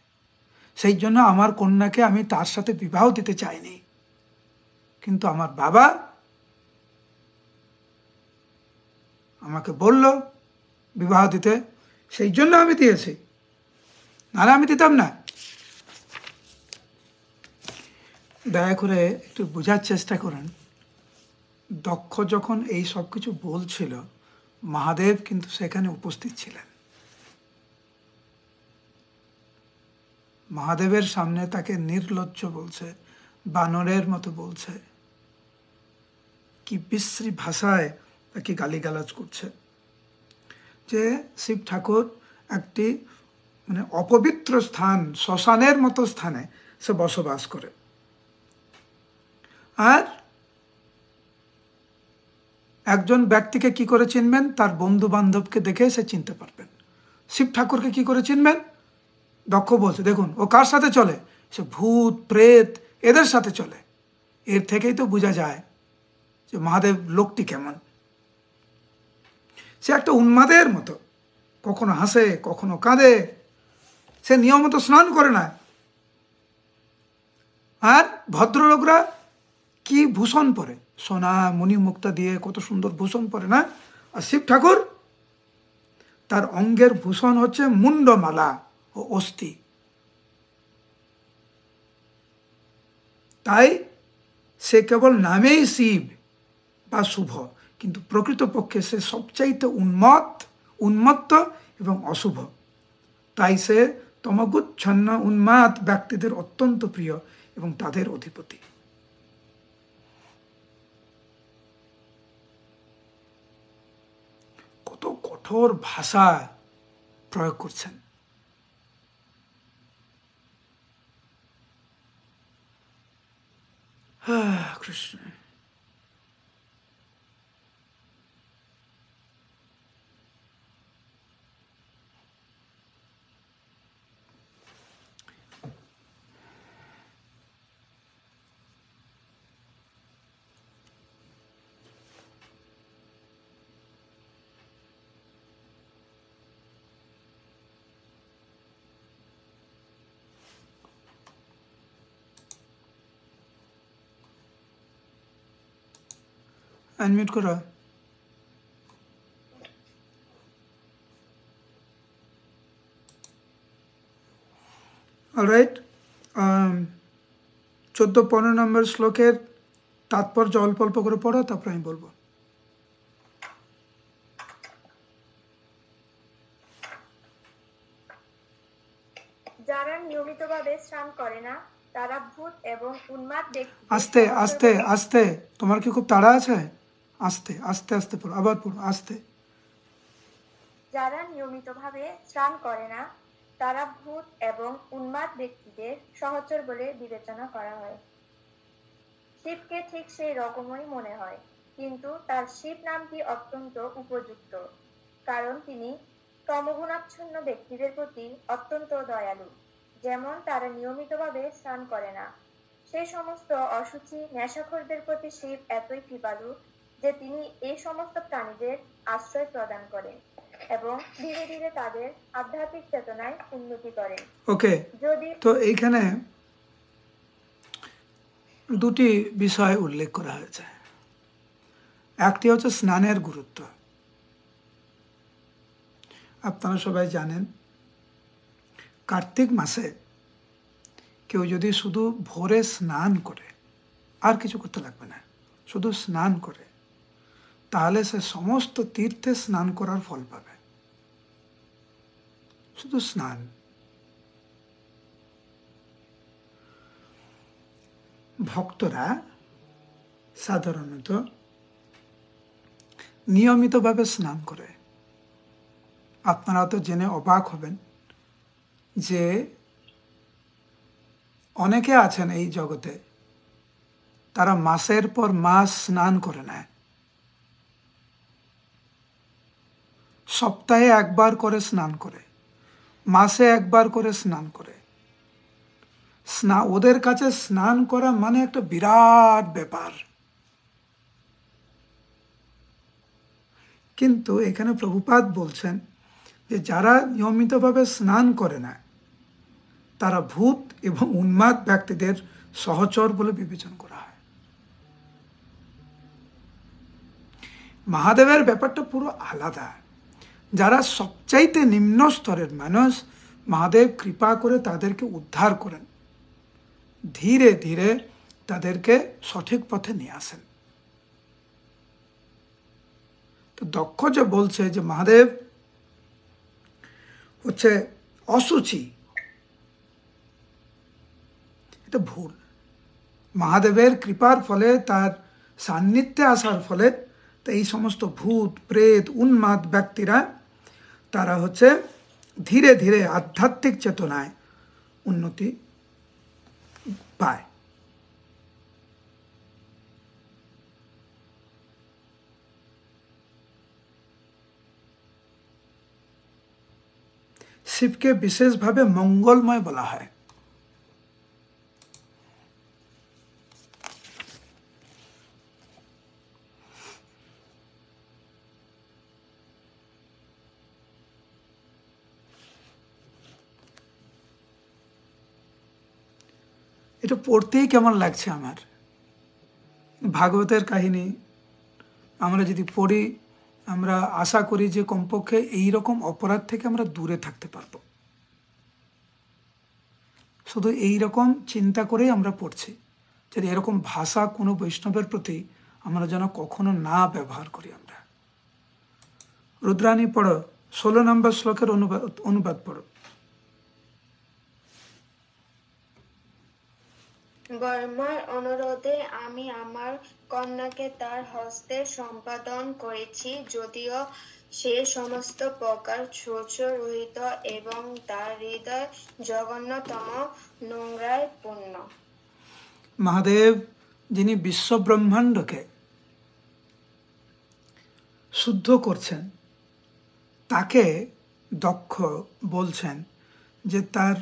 সেই জন্য আমার কন্যাকে আমি তার সাথে বিবাহ দিতে চাইনি। কিন্তু আমার বাবা আমাকে বলল বিবাহ দিতে, সেই জন্য আমি দিয়েছি, নাহলে আমি দিতাম না। দয়া করে একটু বোঝার চেষ্টা করেন, দক্ষ যখন এই সব কিছু বলছিল, মহাদেব কিন্তু সেখানে উপস্থিত ছিলেন। মহাদেবের সামনে তাকে নির্লজ্জ বলছে, বানরের মতো বলছে, কি বিশ্রী ভাষায় তাকে গালিগালাজ করছে, যে শিব ঠাকুর একটি মানে অপবিত্র স্থান, শ্মশানের মতো স্থানে সে বসবাস করে। আর একজন ব্যক্তিকে কি করে চিনবেন? তার বন্ধু বান্ধবকে দেখে সে চিনতে পারবেন। শিব ঠাকুরকে কি করে চিনবেন? দক্ষ বলছে, দেখুন ও কার সাথে চলে, সে ভূত প্রেত এদের সাথে চলে। এর থেকেই তো বোঝা যায় যে মহাদেব লোকটি কেমন। সে একটা উন্মাদের মতো, কখনো হাসে কখনো কাঁদে, সে নিয়মিত স্নান করে না। আর ভদ্রলোকরা কি ভূষণ পরে, সোনা মণি মুক্তা দিয়ে কত সুন্দর ভূষণ পরে না। আর শিব ঠাকুর, তার অঙ্গের ভূষণ হচ্ছে মুন্ডমালা ও অস্থি। তাই সে কেবল নামেই শিব বা শুভ, কিন্তু প্রকৃতপক্ষে সে সবচাইতে উন্মত্ত এবং অশুভ। তাই সে তমগুচ্ছন্ন উন্মাদ ব্যক্তিদের অত্যন্ত প্রিয় এবং তাদের অধিপতি। কত কঠোর ভাষা প্রয়োগ করছেন। কৃষ্ণ। আনমিউট করো। অলরাইট, 14-15 নম্বর শ্লোকের তাৎপর্য অল্প অল্প করে পড়ো, তারপর আমি বলবো। যারা নিয়মিতভাবে স্নান করে না তারা ভূত এবং উন্মাদ ব্যক্তি। আস্তে আস্তে আস্তে, তোমার কি খুব তাড়া আছে? আস্তে আস্তে আস্তে পড়ো, আবার পড়ো আস্তে। যারা নিয়মিতভাবে স্নান করে না তারা ভূত এবং উন্মাদ ব্যক্তিদের সহচর বলে বিবেচনা করা হয়। শিবকে ঠিক সেই রকমই মনে হয়, কিন্তু তার শিব নামটি অত্যন্ত উপযুক্ত, কারণ তিনি তমগুণাচ্ছন্ন ব্যক্তিদের প্রতি অত্যন্ত দয়ালু। যেমন তারা নিয়মিতভাবে স্নান করে না, সেই সমস্ত অশুচি নেশাখোরদের প্রতি শিব এতই কৃপালু যে তিনি এই সমস্ত প্রাণীদের আশ্রয় প্রদান করেন এবং ধীরে ধীরে তাদের আধ্যাত্মিক চেতনায় উন্নতি করেন। ওকে, তো এইখানে দুটি বিষয় উল্লেখ করা হয়েছে। একটি হচ্ছে স্নানের গুরুত্ব। আপনারা সবাই জানেন, কার্তিক মাসে কেউ যদি শুধু ভোরে স্নান করে, আর কিছু করতে লাগবে না, শুধু স্নান করে, তাহলে সে সমস্ত তীর্থে স্নান করার ফল পাবে। শুধু স্নান। ভক্তরা সাধারণত নিয়মিতভাবে স্নান করে। আপনারা তো জেনে অবাক হবেন যে অনেকে আছেন এই জগতে, তারা মাসের পর মাস স্নান করে নেয়, সপ্তাহে একবার করে স্নান করে, মাসে একবার করে স্নান করে। ওদের কাছে স্নান করা মানে একটা বিরাট ব্যাপার। কিন্তু এখানে প্রভুপাদ বলছেন যে যারা নিয়মিতভাবে স্নান করে না তারা ভূত এবং উন্মাদ ব্যক্তিদের সহচর বলে বিবেচনা করা হয়। মহাদেবের ব্যাপারটা পুরো আলাদা। যারা সবচাইতে নিম্ন স্তরের মানুষ, মহাদেব কৃপা করে তাদেরকে উদ্ধার করেন, ধীরে ধীরে তাদেরকে সঠিক পথে নিয়ে আসেন। তো দক্ষ যে বলছে যে মহাদেব হচ্ছে অসুচি, এটা ভুল। মহাদেবের কৃপার ফলে, তার সান্নিধ্যে আসার ফলে তো এই সমস্ত ভূত প্রেত উন্মাদ ব্যক্তিরা তারা হচ্ছে ধীরে ধীরে আধ্যাত্মিক চেতনায় উন্নতি পায়। শিবকে বিশেষভাবে মঙ্গলময় বলা হয়। এটা পড়তেই কেমন লাগছে আমার। ভাগবতের কাহিনী আমরা যদি পড়ি, আমরা আশা করি যে কমপক্ষে এইরকম অপরাধ থেকে আমরা দূরে থাকতে পারবো। শুধু এইরকম চিন্তা করেই আমরা পড়ছি যে এরকম ভাষা কোনো বৈষ্ণবের প্রতি আমরা যেন কখনো না ব্যবহার করি। আমরা রুদ্রাণী পড়ো, 16 নম্বর শ্লোকের অনুবাদ পড়ো। বর্মার অনুরোধে আমি আমার কন্যাকে তার হস্তে সম্পাদন করেছি, যদিও সে সমস্ত প্রকার শৌচ রহিত এবং তার হৃদয় জঘন্যতম নোংরায় পূর্ণ। মহাদেব যিনি বিশ্ব ব্রহ্মাণ্ডকে শুদ্ধ করছেন, তাকে দক্ষ বলছেন যে তার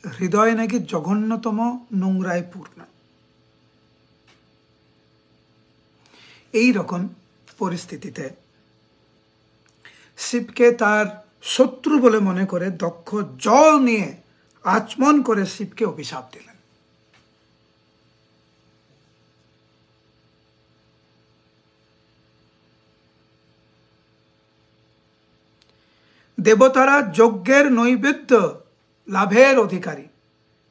হৃদয় নাকি জঘন্যতম নোংরায় পূর্ণ। এই রকম পরিস্থিতিতে শিবকে তার শত্রু বলে মনে করে দক্ষ জল নিয়ে আচমন করে শিবকে অভিশাপ দিলেন। দেবতারা যজ্ঞের নৈবেদ্য লাভের অধিকারী,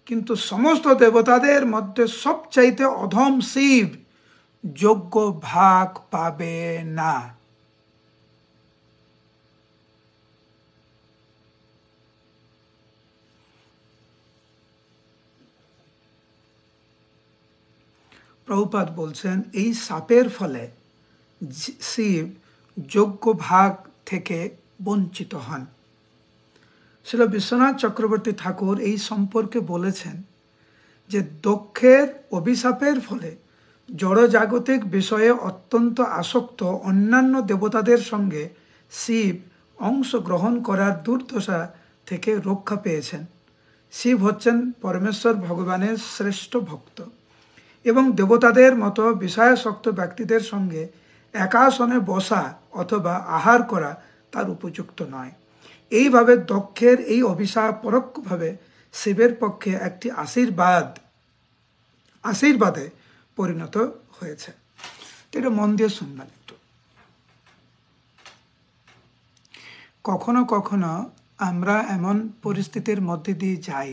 কিন্তু সমস্ত দেবতাদের মধ্যে সবচাইতে অধম শিব যোগ্য ভাগ পাবে না। প্রভুপাদ বলছেন এই শাপের ফলে শিব যোগ্য ভাগ থেকে বঞ্চিত হন। শ্রীল বিশ্বনাথ চক্রবর্তী ঠাকুর এই সম্পর্কে বলেছেন যে দক্ষের অভিশাপের ফলে জড়জাগতিক বিষয়ে অত্যন্ত আসক্ত অন্যান্য দেবতাদের সঙ্গে শিব অংশগ্রহণ করার দুর্দশা থেকে রক্ষা পেয়েছেন। শিব হচ্ছেন পরমেশ্বর ভগবানের শ্রেষ্ঠ ভক্ত এবং দেবতাদের মতো বিষয়াসক্ত ব্যক্তিদের সঙ্গে একাসনে বসা অথবা আহার করা তার উপযুক্ত নয়। এইভাবে দক্ষের এই অভিশাপ পরোক্ষভাবে শিবের পক্ষে একটি আশীর্বাদে পরিণত হয়েছে। এটা মন দিয়ে শুনবেন একটু। কখনো কখনো আমরা এমন পরিস্থিতির মধ্যে দিয়ে যাই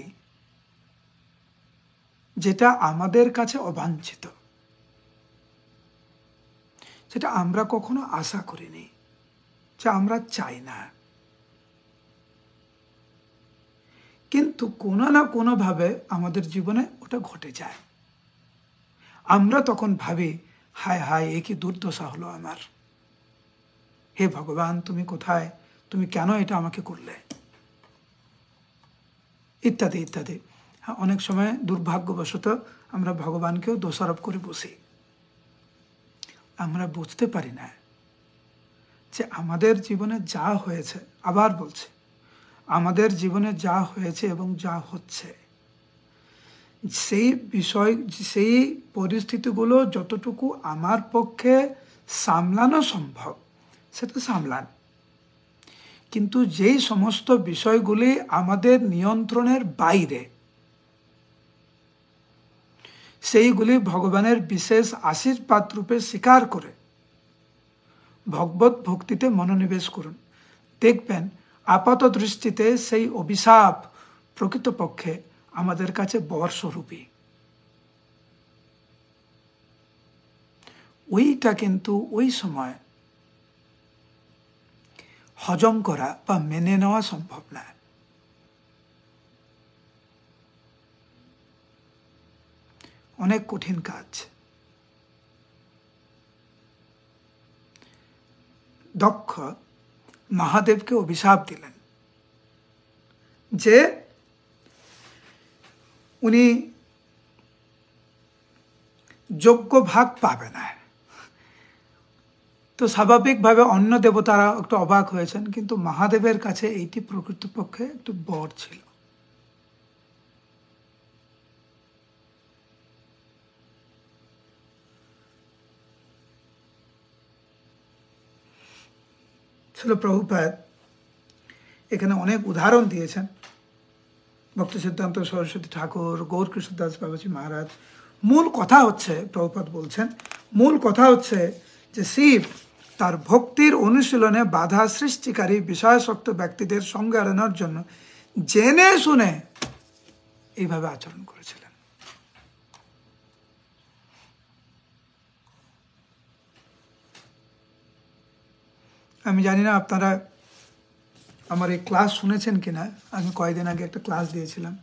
যেটা আমাদের কাছে অবাঞ্ছিত, যেটা আমরা কখনো আশা করিনি, যা আমরা চাই না, কিন্তু কোনো না কোনোভাবে আমাদের জীবনে ওটা ঘটে যায়। আমরা তখন ভাবি, হায় হায়, এ কি দুর্দশা হলো আমার, হে ভগবান তুমি কোথায়, তুমি কেন এটা আমাকে করলে, ইত্যাদি ইত্যাদি। অনেক সময় দুর্ভাগ্যবশত আমরা ভগবানকেও দোষারোপ করে বসি। আমরা বুঝতে পারি না যে আমাদের জীবনে যা হয়েছে, আবার বলছি, আমাদের জীবনে যা হয়েছে এবং যা হচ্ছে, সেই পরিস্থিতিগুলো যতটুকু আমার পক্ষে সামলানো সম্ভব সেটা সামলান, কিন্তু যেই সমস্ত বিষয়গুলি আমাদের নিয়ন্ত্রণের বাইরে, সেইগুলি ভগবানের বিশেষ আশীর্বাদ রূপে স্বীকার করে ভগবত ভক্তিতে মনোনিবেশ করুন। দেখবেন আপাত দৃষ্টিতে সেই অভিশাপ প্রকৃতপক্ষে আমাদের কাছে বরস্বরূপী। ওইটা কিন্তু ওই সময় হজম করা বা মেনে নেওয়া সম্ভব না। অনেক কঠিন কাজ। দক্ষ মহাদেবকে অভিশাপ দিলেন যে উনি যোগ্য ভাগ পাবে না। তো স্বাভাবিকভাবে অন্য দেবতারা একটু অবাক হয়েছেন, কিন্তু মহাদেবের কাছে এইটি প্রকৃতপক্ষে একটু বর ছিল। শ্রীল প্রভুপাদ এখানে অনেক উদাহরণ দিয়েছেন। ভক্তি সিদ্ধান্ত সরস্বতী ঠাকুর, গৌরকৃষ্ণদাস বাবাজি মহারাজ। মূল কথা হচ্ছে, প্রভুপাদ বলছেন, মূল কথা হচ্ছে যে শিব তার ভক্তির অনুশীলনে বাধা সৃষ্টিকারী বিষয়াসক্ত ব্যক্তিদের সঙ্গে এড়ানোর জন্য জেনে শুনে এইভাবে আচরণ করেছিলেন। আমি জানি না আপনারা আমার এই ক্লাস শুনেছেন কিনা। আমি কয়েকদিন আগে একটা ক্লাস দিয়েছিলাম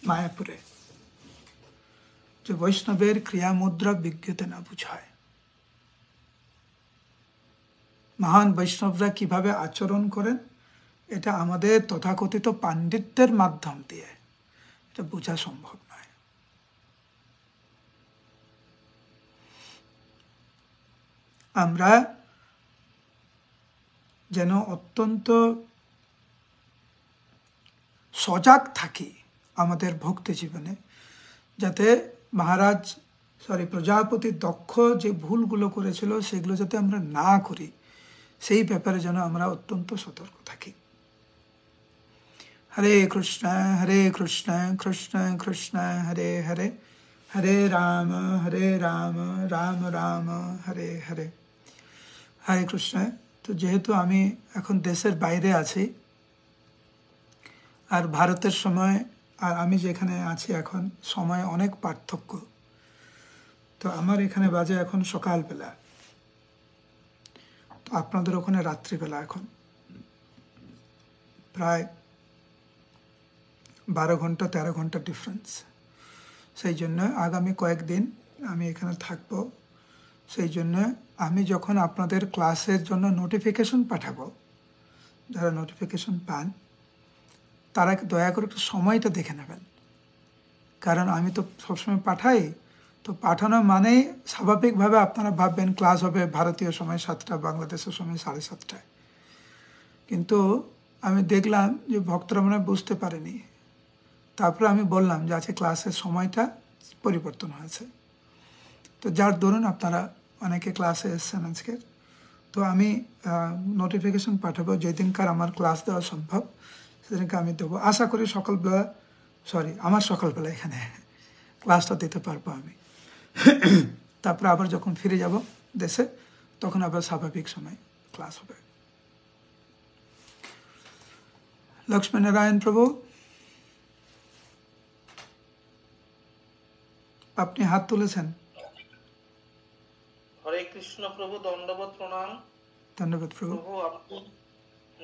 মায়াপুরে, যে বৈষ্ণবের ক্রিয়া মুদ্রা বিজ্ঞতে না বুঝায়। মহান বৈষ্ণবরা কিভাবে আচরণ করেন এটা আমাদের তথাকথিত পাণ্ডিত্যের মাধ্যম দিয়ে এটা বোঝা সম্ভব নয়। আমরা যেন অত্যন্ত সজাগ থাকি আমাদের ভক্তি জীবনে, যাতে প্রজাপতি দক্ষ যে ভুলগুলো করেছিল সেগুলো যাতে আমরা না করি, সেই ব্যাপারে যেন আমরা অত্যন্ত সতর্ক থাকি। হরে কৃষ্ণ কৃষ্ণ কৃষ্ণ হরে হরে, হরে রাম রাম রাম হরে হরে। হরে কৃষ্ণ। তো যেহেতু আমি এখন দেশের বাইরে আছি, আর ভারতের সময় আর আমি যেখানে আছি এখন সময় অনেক পার্থক্য। তো আমার এখানে বাজে এখন সকালবেলা, তো আপনাদের ওখানে রাত্রিবেলা। এখন প্রায় 12 ঘন্টা 13 ঘন্টা ডিফারেন্স। সেই জন্য আগামী কয়েকদিন আমি এখানে থাকব। সেই জন্য আমি যখন আপনাদের ক্লাসের জন্য নোটিফিকেশন পাঠাবো, যারা নোটিফিকেশন পান তারা দয়া করে একটু সময়টা দেখে নেবেন। কারণ আমি তো সবসময় পাঠাই, তো পাঠানো মানেই স্বাভাবিকভাবে আপনারা ভাববেন ক্লাস হবে ভারতীয় সময় 7টা, বাংলাদেশের সময় 7:30টায়। কিন্তু আমি দেখলাম যে ভক্তরা মনে বুঝতে পারেনি। তারপরে আমি বললাম যে আজকে ক্লাসের সময়টা পরিবর্তন হয়েছে। তো যার দরুন আপনারা অনেকে ক্লাসে এসছেন আজকে। তো আমি নোটিফিকেশন পাঠাবো যেদিনকার আমার ক্লাস দেওয়া সম্ভব সেদিনকে আমি দেবো। আশা করি আমার সকালবেলা এখানে ক্লাসটা দিতে পারবো আমি। তারপরে আবার যখন ফিরে যাব দেশে, তখন আবার স্বাভাবিক সময় ক্লাস হবে। লক্ষ্মীনারায়ণ প্রভু, আপনি হাত তুলেছেন। হরে কৃষ্ণ প্রভু, দণ্ডবত প্রণাম। ধন্যবাদ প্রভু। আপনি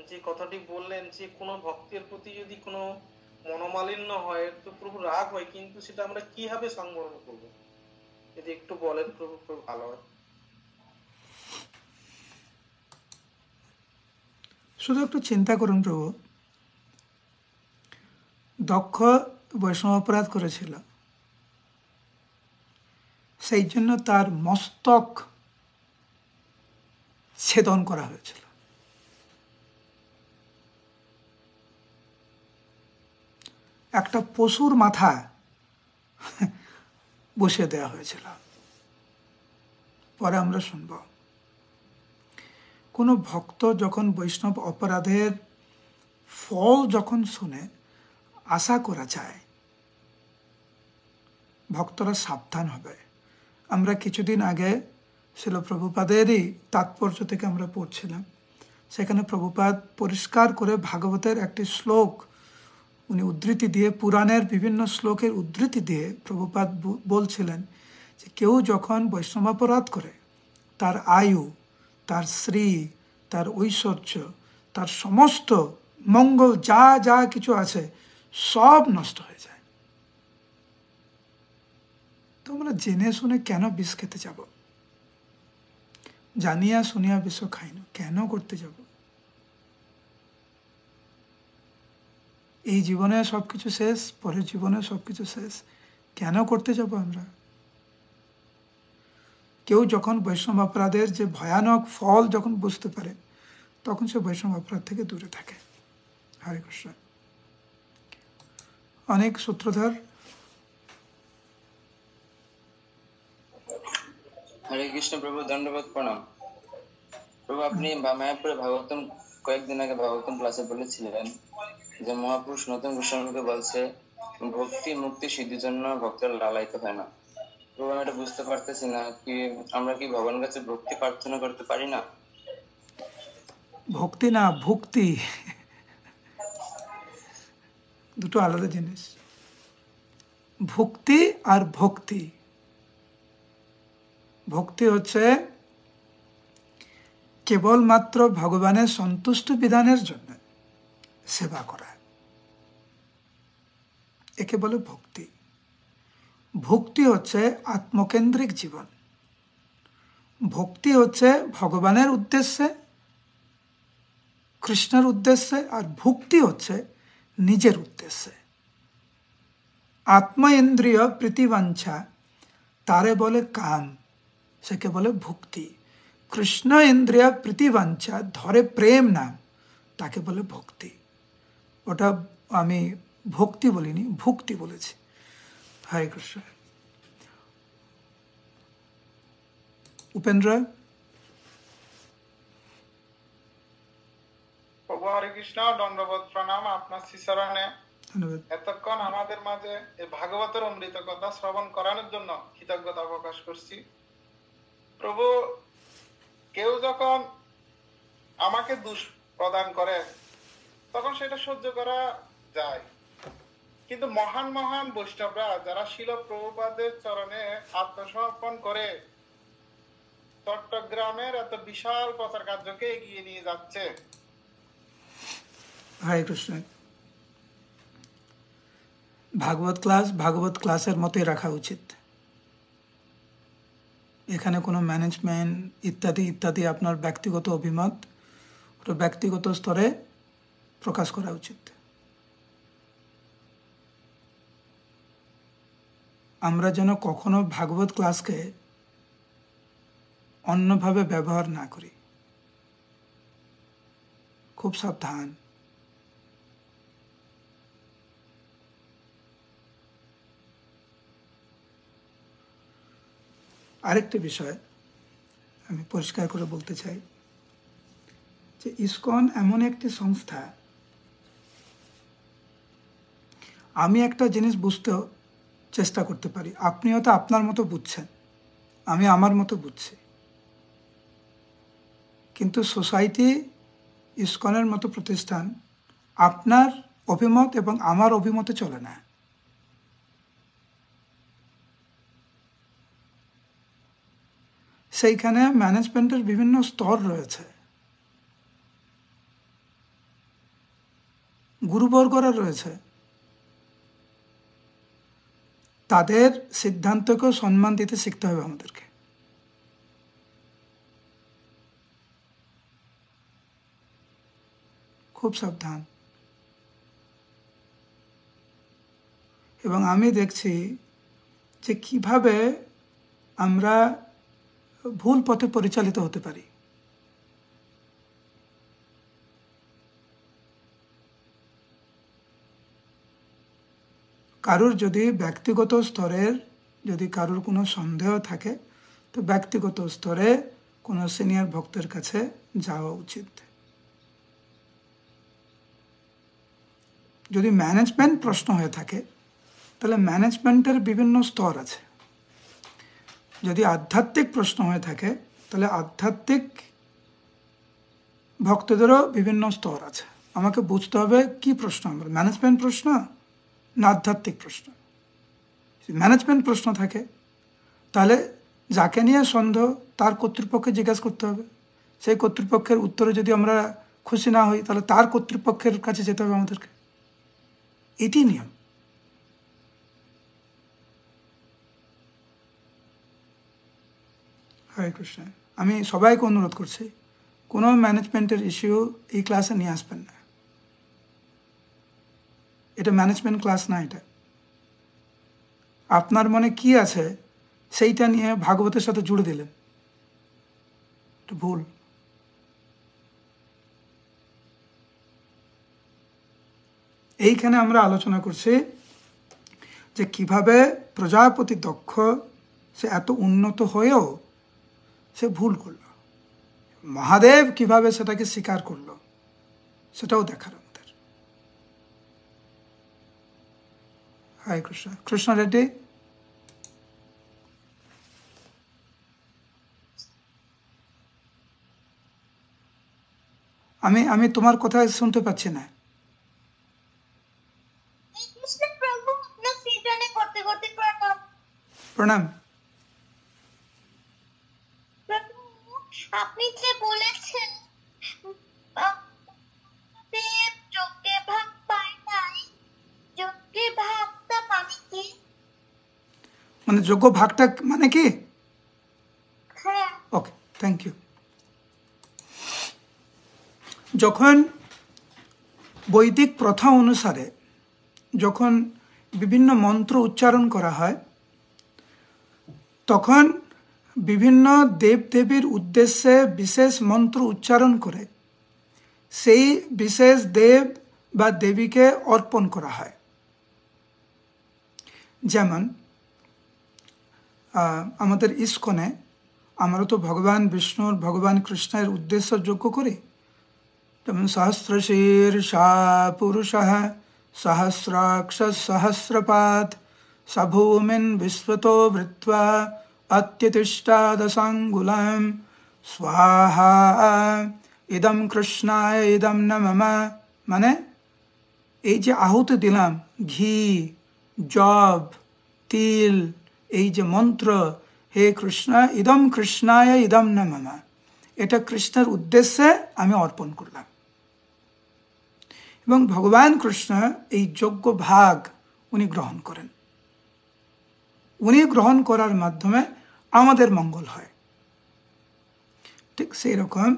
যে কথাটি বললেন যে কোনো ভক্তের প্রতি যদি কোনো মনোমালিন্য হয় তো প্রভু রাগ হয়, কিন্তু সেটা আমরা কিভাবে সংবরণ করব, যদি একটু বলেন প্রভু, খুব ভালো হয়। শুধু একটু চিন্তা করুন প্রভু, দক্ষ বৈষ্ণব অপরাধ করেছিল, সেই জন্য তার মস্তক ছেদন করা হয়েছিল। একটা পশুর মাথা বসিয়ে দেওয়া হয়েছিল। পরে আমরা শুনব, কোনো ভক্ত যখন বৈষ্ণব অপরাধের ফল যখন শুনে আশা করা যায়, ভক্তরা সাবধান হবে। আমরা কিছুদিন আগে শিল প্রভুপাদেরই তাৎপর্য থেকে আমরা পড়ছিলাম সেখানে প্রভুপাদ পরিষ্কার করে ভাগবতের একটি শ্লোক উনি উদ্ধৃতি দিয়ে, পুরাণের বিভিন্ন শ্লোকের উদ্ধৃতি দিয়ে প্রভুপাদ বলছিলেন যে কেউ যখন বৈষ্ণবাপরাধ করে, তার আয়ু, তার শ্রী, তার ঐশ্বর্য, তার সমস্ত মঙ্গল যা যা কিছু আছে সব নষ্ট হয়ে যায়। তোমরা জেনে শুনে কেন বিষ খেতে যাব? জানিয়া শুনিয়া বিষ খাইন, কেন করতে যাব? এই জীবনে সবকিছু শেষ, পরের জীবনে সবকিছু শেষ, কেন করতে যাব আমরা? কেউ যখন বৈষ্ণব অপরাধের যে ভয়ানক ফল যখন বুঝতে পারে, তখন সে বৈষ্ণব অপরাধ থেকে দূরে থাকে। হরে কৃষ্ণ। অনেক সূত্রধর। হরে কৃষ্ণ প্রভু, দণ্ডবোধ প্রণাম। প্রভু, আপনি মায়াপুরে ভাগবতম কয়েকদিন আগে ভাগবতম ক্লাসে বলেছিলেন যে মহাপুরুষ নতুন গোস্বামীকে বলছে ভক্তি মুক্তি সিদ্ধির জন্য ভক্তরা লালায়িত হয় না। প্রভু, আমি এটা বুঝতে পারতেছি না, কি আমরা কি ভগবানের কাছে ভক্তি প্রার্থনা করতে পারি না? ভক্তি না, ভক্তি দুটো আলাদা জিনিস। ভক্তি আর ভক্তি, ভক্তি হচ্ছে কেবলমাত্র ভগবানের সন্তুষ্ট বিধানের জন্য সেবা করা, একে বলে ভক্তি। ভক্তি হচ্ছে আত্মকেন্দ্রিক জীবন। ভক্তি হচ্ছে ভগবানের উদ্দেশ্যে, কৃষ্ণের উদ্দেশ্যে, আর ভক্তি হচ্ছে নিজের উদ্দেশ্যে। আত্ম ইন্দ্রিয় প্রীতিবাঞ্ছা তারে বলে কাম, সেকে বলে ভক্তি। কৃষ্ণ ইন্দ্রিয় প্রীতিবাঞ্ছা ধরে প্রেম নাম, তাকে বলে ভক্তি। ওটা আমি ভক্তি বলিনি, ভক্তি বলেছি। হরে কৃষ্ণ। উপেন্দ্র। প্রভু হরে কৃষ্ণ, দণ্ডবোধ প্রণাম আপনার শ্রীচরণে। ধন্যবাদ। এতক্ষণ আমাদের মাঝে এই ভাগবতের অমৃত কথা শ্রবণ করানোর জন্য কৃতজ্ঞতা প্রকাশ করছি। প্রভু, কেউ যখন আমাকে দোষ প্রদান করে তখন সেটা সহ্য করা যায়, কিন্তু মহান মহান বৈষ্ণবরা যারা শিল প্রভুপাদের চরণে আত্মসমর্পণ করে চট্টগ্রামের এত বিশাল প্রচার কার্যকে এগিয়ে নিয়ে যাচ্ছে। হরে কৃষ্ণ। ভাগবত ক্লাসের মতোই রাখা উচিত। এখানে কোনো ম্যানেজমেন্ট ইত্যাদি ইত্যাদি আপনার ব্যক্তিগত অভিমত ওটা ব্যক্তিগত স্তরে প্রকাশ করা উচিত। আমরা যেন কখনো ভাগবত ক্লাসকে অন্যভাবে ব্যবহার না করি, খুব সাবধান। আরেকটি বিষয় আমি পরিষ্কার করে বলতে চাই যে ইসকন এমন একটি সংস্থা, আমি একটা জিনিস বুঝতে চেষ্টা করতে পারি, আপনি হয়তো আপনার মতো বুঝছেন, আমি আমার মতো বুঝছি, কিন্তু সোসাইটি ইসকনের মতো প্রতিষ্ঠান আপনার অভিমত এবং আমার অভিমতে চলে না। সেইখানে ম্যানেজমেন্টের বিভিন্ন স্তর রয়েছে, গুরুবর্গরা রয়েছে, তাদের সিদ্ধান্তকেও সম্মান দিতে শিখতে হবে আমাদেরকে। খুব সাবধান। এবং আমি দেখছি যে কিভাবে আমরা ভুল পথে পরিচালিত হতে পারি। কারুর যদি ব্যক্তিগত স্তরের যদি কারুর কোনো সন্দেহ থাকে তো ব্যক্তিগত স্তরে কোনো সিনিয়র ভক্তের কাছে যাওয়া উচিত। যদি ম্যানেজমেন্ট প্রশ্ন হয়ে থাকে তাহলে ম্যানেজমেন্টের বিভিন্ন স্তর আছে। যদি আধ্যাত্মিক প্রশ্ন হয়ে থাকে তাহলে আধ্যাত্মিক ভক্তদেরও বিভিন্ন স্তর আছে। আমাকে বুঝতে হবে কি প্রশ্ন, আমার ম্যানেজমেন্ট প্রশ্ন না আধ্যাত্মিক প্রশ্ন। ম্যানেজমেন্ট প্রশ্ন থাকে তাহলে যাকে নিয়ে সন্দেহ তার কর্তৃপক্ষকে জিজ্ঞাসা করতে হবে। সেই কর্তৃপক্ষের উত্তরে যদি আমরা খুশি না হই তাহলে তার কর্তৃপক্ষের কাছে যেতে হবে আমাদেরকে। এটি নিয়ম। হরে কৃষ্ণ। আমি সবাইকে অনুরোধ করছি, কোনো ম্যানেজমেন্টের ইস্যু এই ক্লাসে নিয়ে আসবেন না। এটা ম্যানেজমেন্ট ক্লাস না। এটা আপনার মনে কি আছে সেইটা নিয়ে ভাগবতের সাথে জুড়ে দিলেন, এটা ভুল। এইখানে আমরা আলোচনা করছি যে কিভাবে প্রজাপতি দক্ষ সে এত উন্নত হয়েও সে ভুল করল, মহাদেব কিভাবে সেটাকে স্বীকার করলো সেটাও দেখার আমাদের। হরে কৃষ্ণ। কৃষ্ণ রেড্ডি, আমি তোমার কথা শুনতে পাচ্ছি না। প্রণাম। আপনি যে বলেছেন যজ্ঞে ভাগ পায় নাই, যজ্ঞে ভাগটা মানে কি? মানে যোগ্য ভাগটা মানে কি? হ্যাঁ। ওকে, থ্যাংক ইউ। যখন বৈদিক প্রথা অনুসারে যখন বিভিন্ন মন্ত্র উচ্চারণ করা হয় তখন বিভিন্ন দেবদেবীর উদ্দেশ্যে বিশেষ মন্ত্র উচ্চারণ করে সেই বিশেষ দেব বা দেবীকে অর্পণ করা হয়। যেমন আমাদের ইস্কনে আমরা তো ভগবান বিষ্ণুর ভগবান কৃষ্ণের উদ্দেশ্য যজ্ঞ করি। যেমন সহস্রশীর্ষা পুরুষঃ সহস্রাক্ষ সহস্রপাদ সভূমিন বিশ্বতো ভৃত্বা অত্যতিষ্ঠাদশাঙ্গুলম স্বাহা ইদম কৃষ্ণায় ইদম ন মম। মানে এই যে আহুতি দিলাম, ঘি, জব, তিল, এই যে মন্ত্র, হে কৃষ্ণ ইদম কৃষ্ণায় ইদম ন মম, এটা কৃষ্ণের উদ্দেশ্যে আমি অর্পণ করলাম। এবং ভগবান কৃষ্ণ এই যজ্ঞ ভাগ উনি গ্রহণ করেন। উনি গ্রহণ করার মাধ্যমে আমাদের মঙ্গল হয়। ঠিক সেই রকম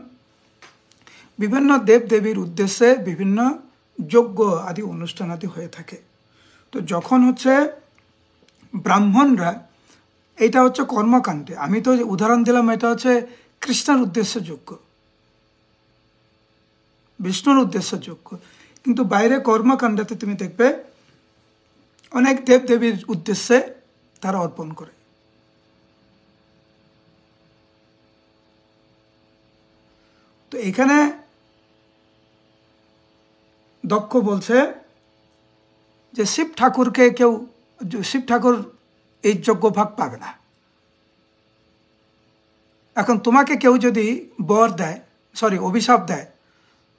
বিভিন্ন দেবদেবীর উদ্দেশ্যে বিভিন্ন যজ্ঞ আদি অনুষ্ঠান আদি হয়ে থাকে। তো যখন হচ্ছে ব্রাহ্মণরা, এটা হচ্ছে কর্মকাণ্ডে, আমি তো উদাহরণ দিলাম এটা হচ্ছে কৃষ্ণের উদ্দেশ্য যজ্ঞ, বিষ্ণুর উদ্দেশ্য যজ্ঞ, কিন্তু বাইরে কর্মকাণ্ডতে তুমি দেখবে অনেক দেবদেবীর উদ্দেশ্যে তারা অর্পণ করে। তো এখানে দক্ষ বলছে যে শিব ঠাকুরকে শিব ঠাকুর এই যজ্ঞ ভাগ পাবে না। এখন তোমাকে কেউ যদি বর দেয়, অভিশাপ দেয়,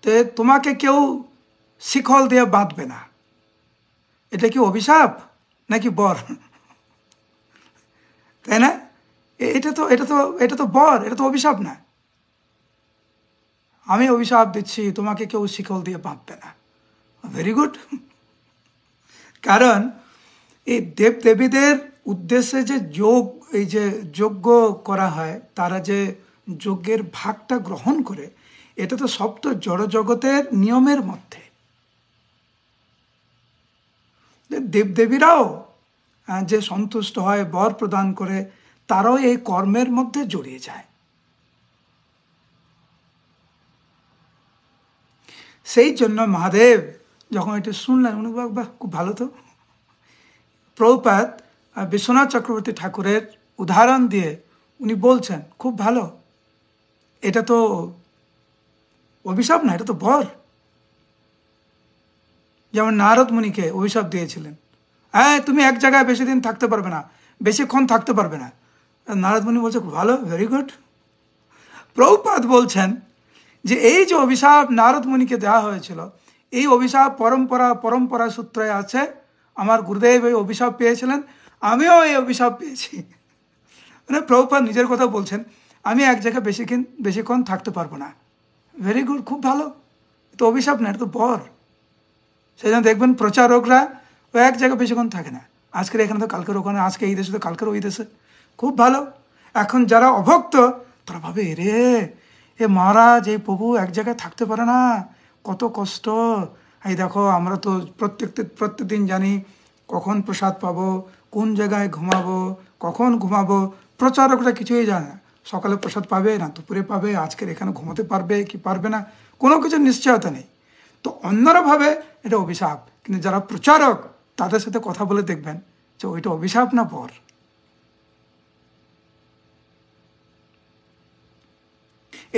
তো তোমাকে কেউ শিকল দিয়ে বাঁধবে না। এটা কি অভিশাপ নাকি বর? তাই না? এটা তো বর, এটা তো অভিশাপ না। আমি অভিশাপ দিচ্ছি, তোমাকে কেউ শিকল দিয়ে বাঁধবে না। Very good. কারণ এই দেবদেবীদের উদ্দেশ্যে যে এই যে যজ্ঞ করা হয়, তারা যে যজ্ঞের ভাগটা গ্রহণ করে, এটা তো সপ্ত জড়জগতের নিয়মের মধ্যে। দেবদেবীরাও যে সন্তুষ্ট হয়, বর প্রদান করে, তারাও এই কর্মের মধ্যে জড়িয়ে যায়। সেই জন্য মহাদেব যখন এটা শুনলেন, উনি বাহ খুব ভালো। তো প্রভুপাদ বিশ্বনাথ চক্রবর্তী ঠাকুরের উদাহরণ দিয়ে উনি বলছেন খুব ভালো, এটা তো অভিশাপ না, এটা তো বর। যেমন নারদ মুনিকে অভিশাপ দিয়েছিলেন, হ্যাঁ তুমি এক জায়গায় বেশি দিন থাকতে পারবে না, বেশিক্ষণ থাকতে পারবে না। নারদ মুনি বলছে খুব ভালো, ভেরি গুড। প্রভুপাদ বলছেন যে এই যে অভিশাপ নারদ মুনিকে দেওয়া হয়েছিল, এই অভিশাপ পরম্পরা সূত্রে আছে। আমার গুরুদেব এই অভিশাপ পেয়েছিলেন, আমিও এই অভিশাপ পেয়েছি। মানে প্রভুপাদ নিজের কথা বলছেন, আমি এক জায়গায় বেশিক্ষণ থাকতে পারবো না। ভেরি গুড, খুব ভালো। তো অভিশাপ না, এটা তো বর। সেই জন্য দেখবেন প্রচারকরা ও এক জায়গায় বেশিক্ষণ থাকে না, আজকের এখানে তো কালকের ওখানে, আজকে এই দেশে তো কালকের ওই দেশে। খুব ভালো। এখন যারা অভক্ত তারা ভাবে, রে এ মহারাজ এই প্রভু এক জায়গায় থাকতে পারে না, কত কষ্ট। এই দেখো আমরা তো প্রত্যেক দিন জানি কখন প্রসাদ পাবো, কোন জায়গায় ঘুমাবো, কখন ঘুমাবো। প্রচারকরা কিছুই জানে না, সকালে প্রসাদ পাবে না দুপুরে পাবে, আজকের এখানে ঘুমাতে পারবে কি পারবে না, কোনো কিছু নিশ্চয়তা নেই। তো অন্যরা ভাবে এটা অভিশাপ, কিন্তু যারা প্রচারক তাদের সাথে কথা বলে দেখবেন যে ওইটা অভিশাপ না বর।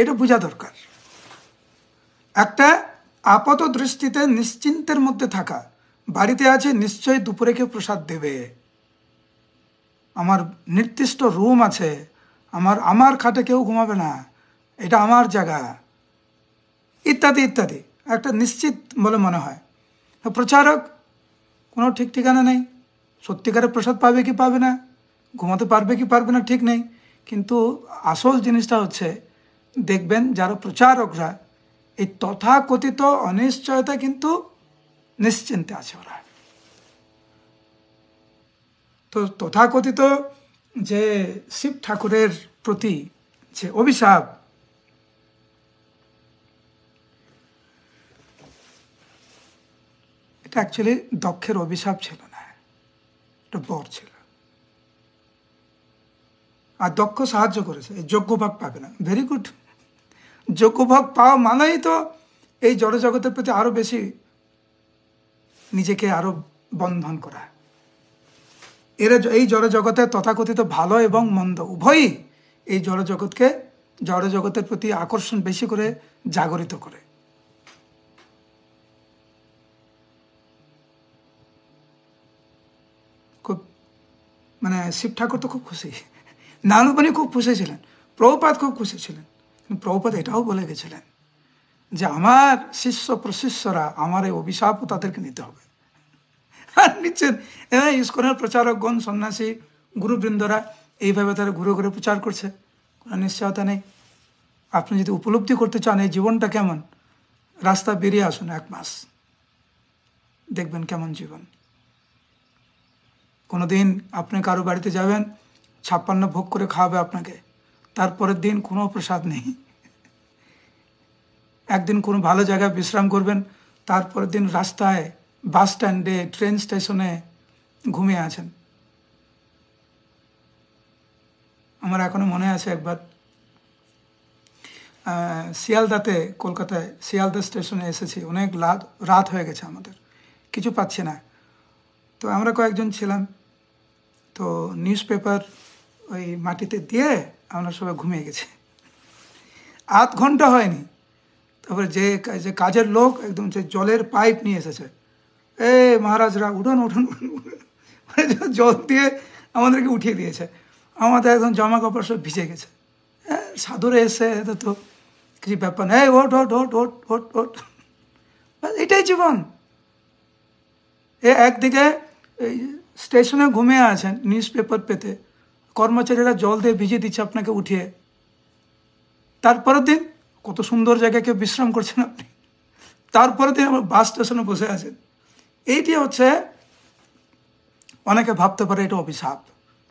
এটা বোঝা দরকার। একটা আপাত দৃষ্টিতে নিশ্চিন্তের মধ্যে থাকা, বাড়িতে আছে নিশ্চয়ই দুপুরে কেউ প্রসাদ দেবে, আমার নির্দিষ্ট রুম আছে, আমার খাটে কেউ ঘুমাবে না, এটা আমার জায়গা, ইত্যাদি ইত্যাদি, একটা নিশ্চিত বলে মনে হয়। প্রচারক কোনো ঠিক ঠিকানা নেই, সত্যিকারের প্রসাদ পাবে কি পাবে না, ঘুমাতে পারবে কি পারবে না ঠিক নেই। কিন্তু আসল জিনিসটা হচ্ছে, দেখবেন যারা প্রচারকরা এই তথাকথিত অনিশ্চয়তা কিন্তু নিশ্চিন্তে আছে ওরা। তো তথাকথিত যে শিব ঠাকুরের প্রতি যে অভিশাপ, এটা অ্যাকচুয়ালি দক্ষের অভিশাপ ছিল না, এটা বর ছিল। আর দক্ষ সাহায্য করেছে, এই যোগ্যভাগ পাবে না। Very good. যোগ্যভাগ পাওয়া মানেই তো এই জড়জগতের প্রতি আরো বেশি নিজেকে আরো বন্ধন করা। এরা এই জড়জগতে তথাকথিত ভালো এবং মন্দ উভয়ই এই জড়জগতের প্রতি আকর্ষণ বেশি করে জাগরিত করে। খুব মানে শিব ঠাকুর তো খুব খুশি, নানুবানি খুব খুশি ছিলেন, প্রভুপাদ খুব খুশি ছিলেন। প্রভুপাদ এটাও বলে গেছিলেন যে আমার শিষ্য প্রশিষ্যরা আমার এই অভিশাপও তাদেরকে নিতে হবে। আর নিচ্ছেন ইস্কনের প্রচারকগণ, সন্ন্যাসী গুরুবৃন্দরা এইভাবে তারা ঘুরে ঘুরে প্রচার করছে, কোনো নিশ্চয়তা নেই। আপনি যদি উপলব্ধি করতে চান এই জীবনটা কেমন, রাস্তা বেরিয়ে আসুন 1 মাস, দেখবেন কেমন জীবন। কোনোদিন আপনি কারো বাড়িতে যাবেন, 56 ভোগ করে খাওয়াবে আপনাকে, তারপরের দিন কোনো প্রসাদ নেই। একদিন কোনো ভালো জায়গায় বিশ্রাম করবেন, তারপরের দিন রাস্তায়, বাস স্ট্যান্ডে, ট্রেন স্টেশনে ঘুমিয়ে আছেন। আমার এখনো মনে আছে একবার শিয়ালদাতে, কলকাতায় শিয়ালদা স্টেশনে এসেছি, অনেক রাত হয়ে গেছে, আমাদের কিছু পাচ্ছি না। তো আমরা কয়েকজন ছিলাম, তো নিউজ পেপার ওই মাটিতে দিয়ে আমরা সবাই ঘুমিয়ে গেছি। 8 ঘন্টা হয়নি, তারপরে যে কাজের লোক একদম যে জলের পাইপ নিয়ে এসেছে, মহারাজরা উঠুন উঠুন উঠুন, জল দিয়ে আমাদেরকে উঠিয়ে দিয়েছে। আমাদের একদম জামা কাপড় সব ভিজে গেছে। সাধুরে এসে তো কিছু ব্যাপার নেই, ওট ওট ওট ওট ওট ওট, এটাই জীবন। একদিকে স্টেশনে ঘুমিয়ে আছেন নিউজ পেপার পেতে, কর্মচারীরা জল দিয়ে ভিজিয়ে দিচ্ছে আপনাকে উঠিয়ে। তারপরের দিন কত সুন্দর জায়গায় কেউ বিশ্রাম করছেন আপনি, তারপরের দিন আবার বাস স্টেশনে বসে আছেন। এইটি হচ্ছে, অনেকে ভাবতে পারে এটা অভিশাপ।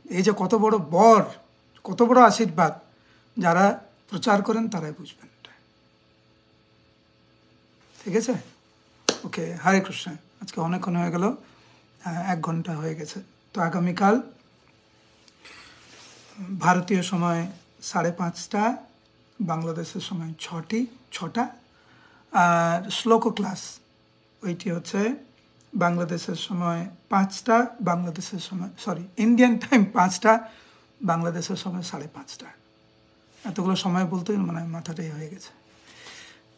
এই যে কত বড় বর, কত বড় আশীর্বাদ, যারা প্রচার করেন তারাই বুঝবেন। ঠিক আছে, ওকে, হরে কৃষ্ণ। আজকে অনেকক্ষণ হয়ে গেল, 1 ঘন্টা হয়ে গেছে। তো আগামীকাল ভারতীয় সময় 5:30টা, বাংলাদেশের সময় 6টা, আর শ্লোক ক্লাস ওইটি হচ্ছে বাংলাদেশের সময় 5টা, বাংলাদেশের সময় ইন্ডিয়ান টাইম 5টা, বাংলাদেশের সময় 5:30টা। এতগুলো সময় বলতে মানে মাথাটাই হয়ে গেছে।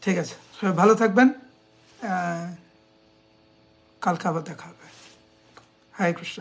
ঠিক আছে, সবাই ভালো থাকবেন, কালকে আবার দেখা হবে। হরে কৃষ্ণ।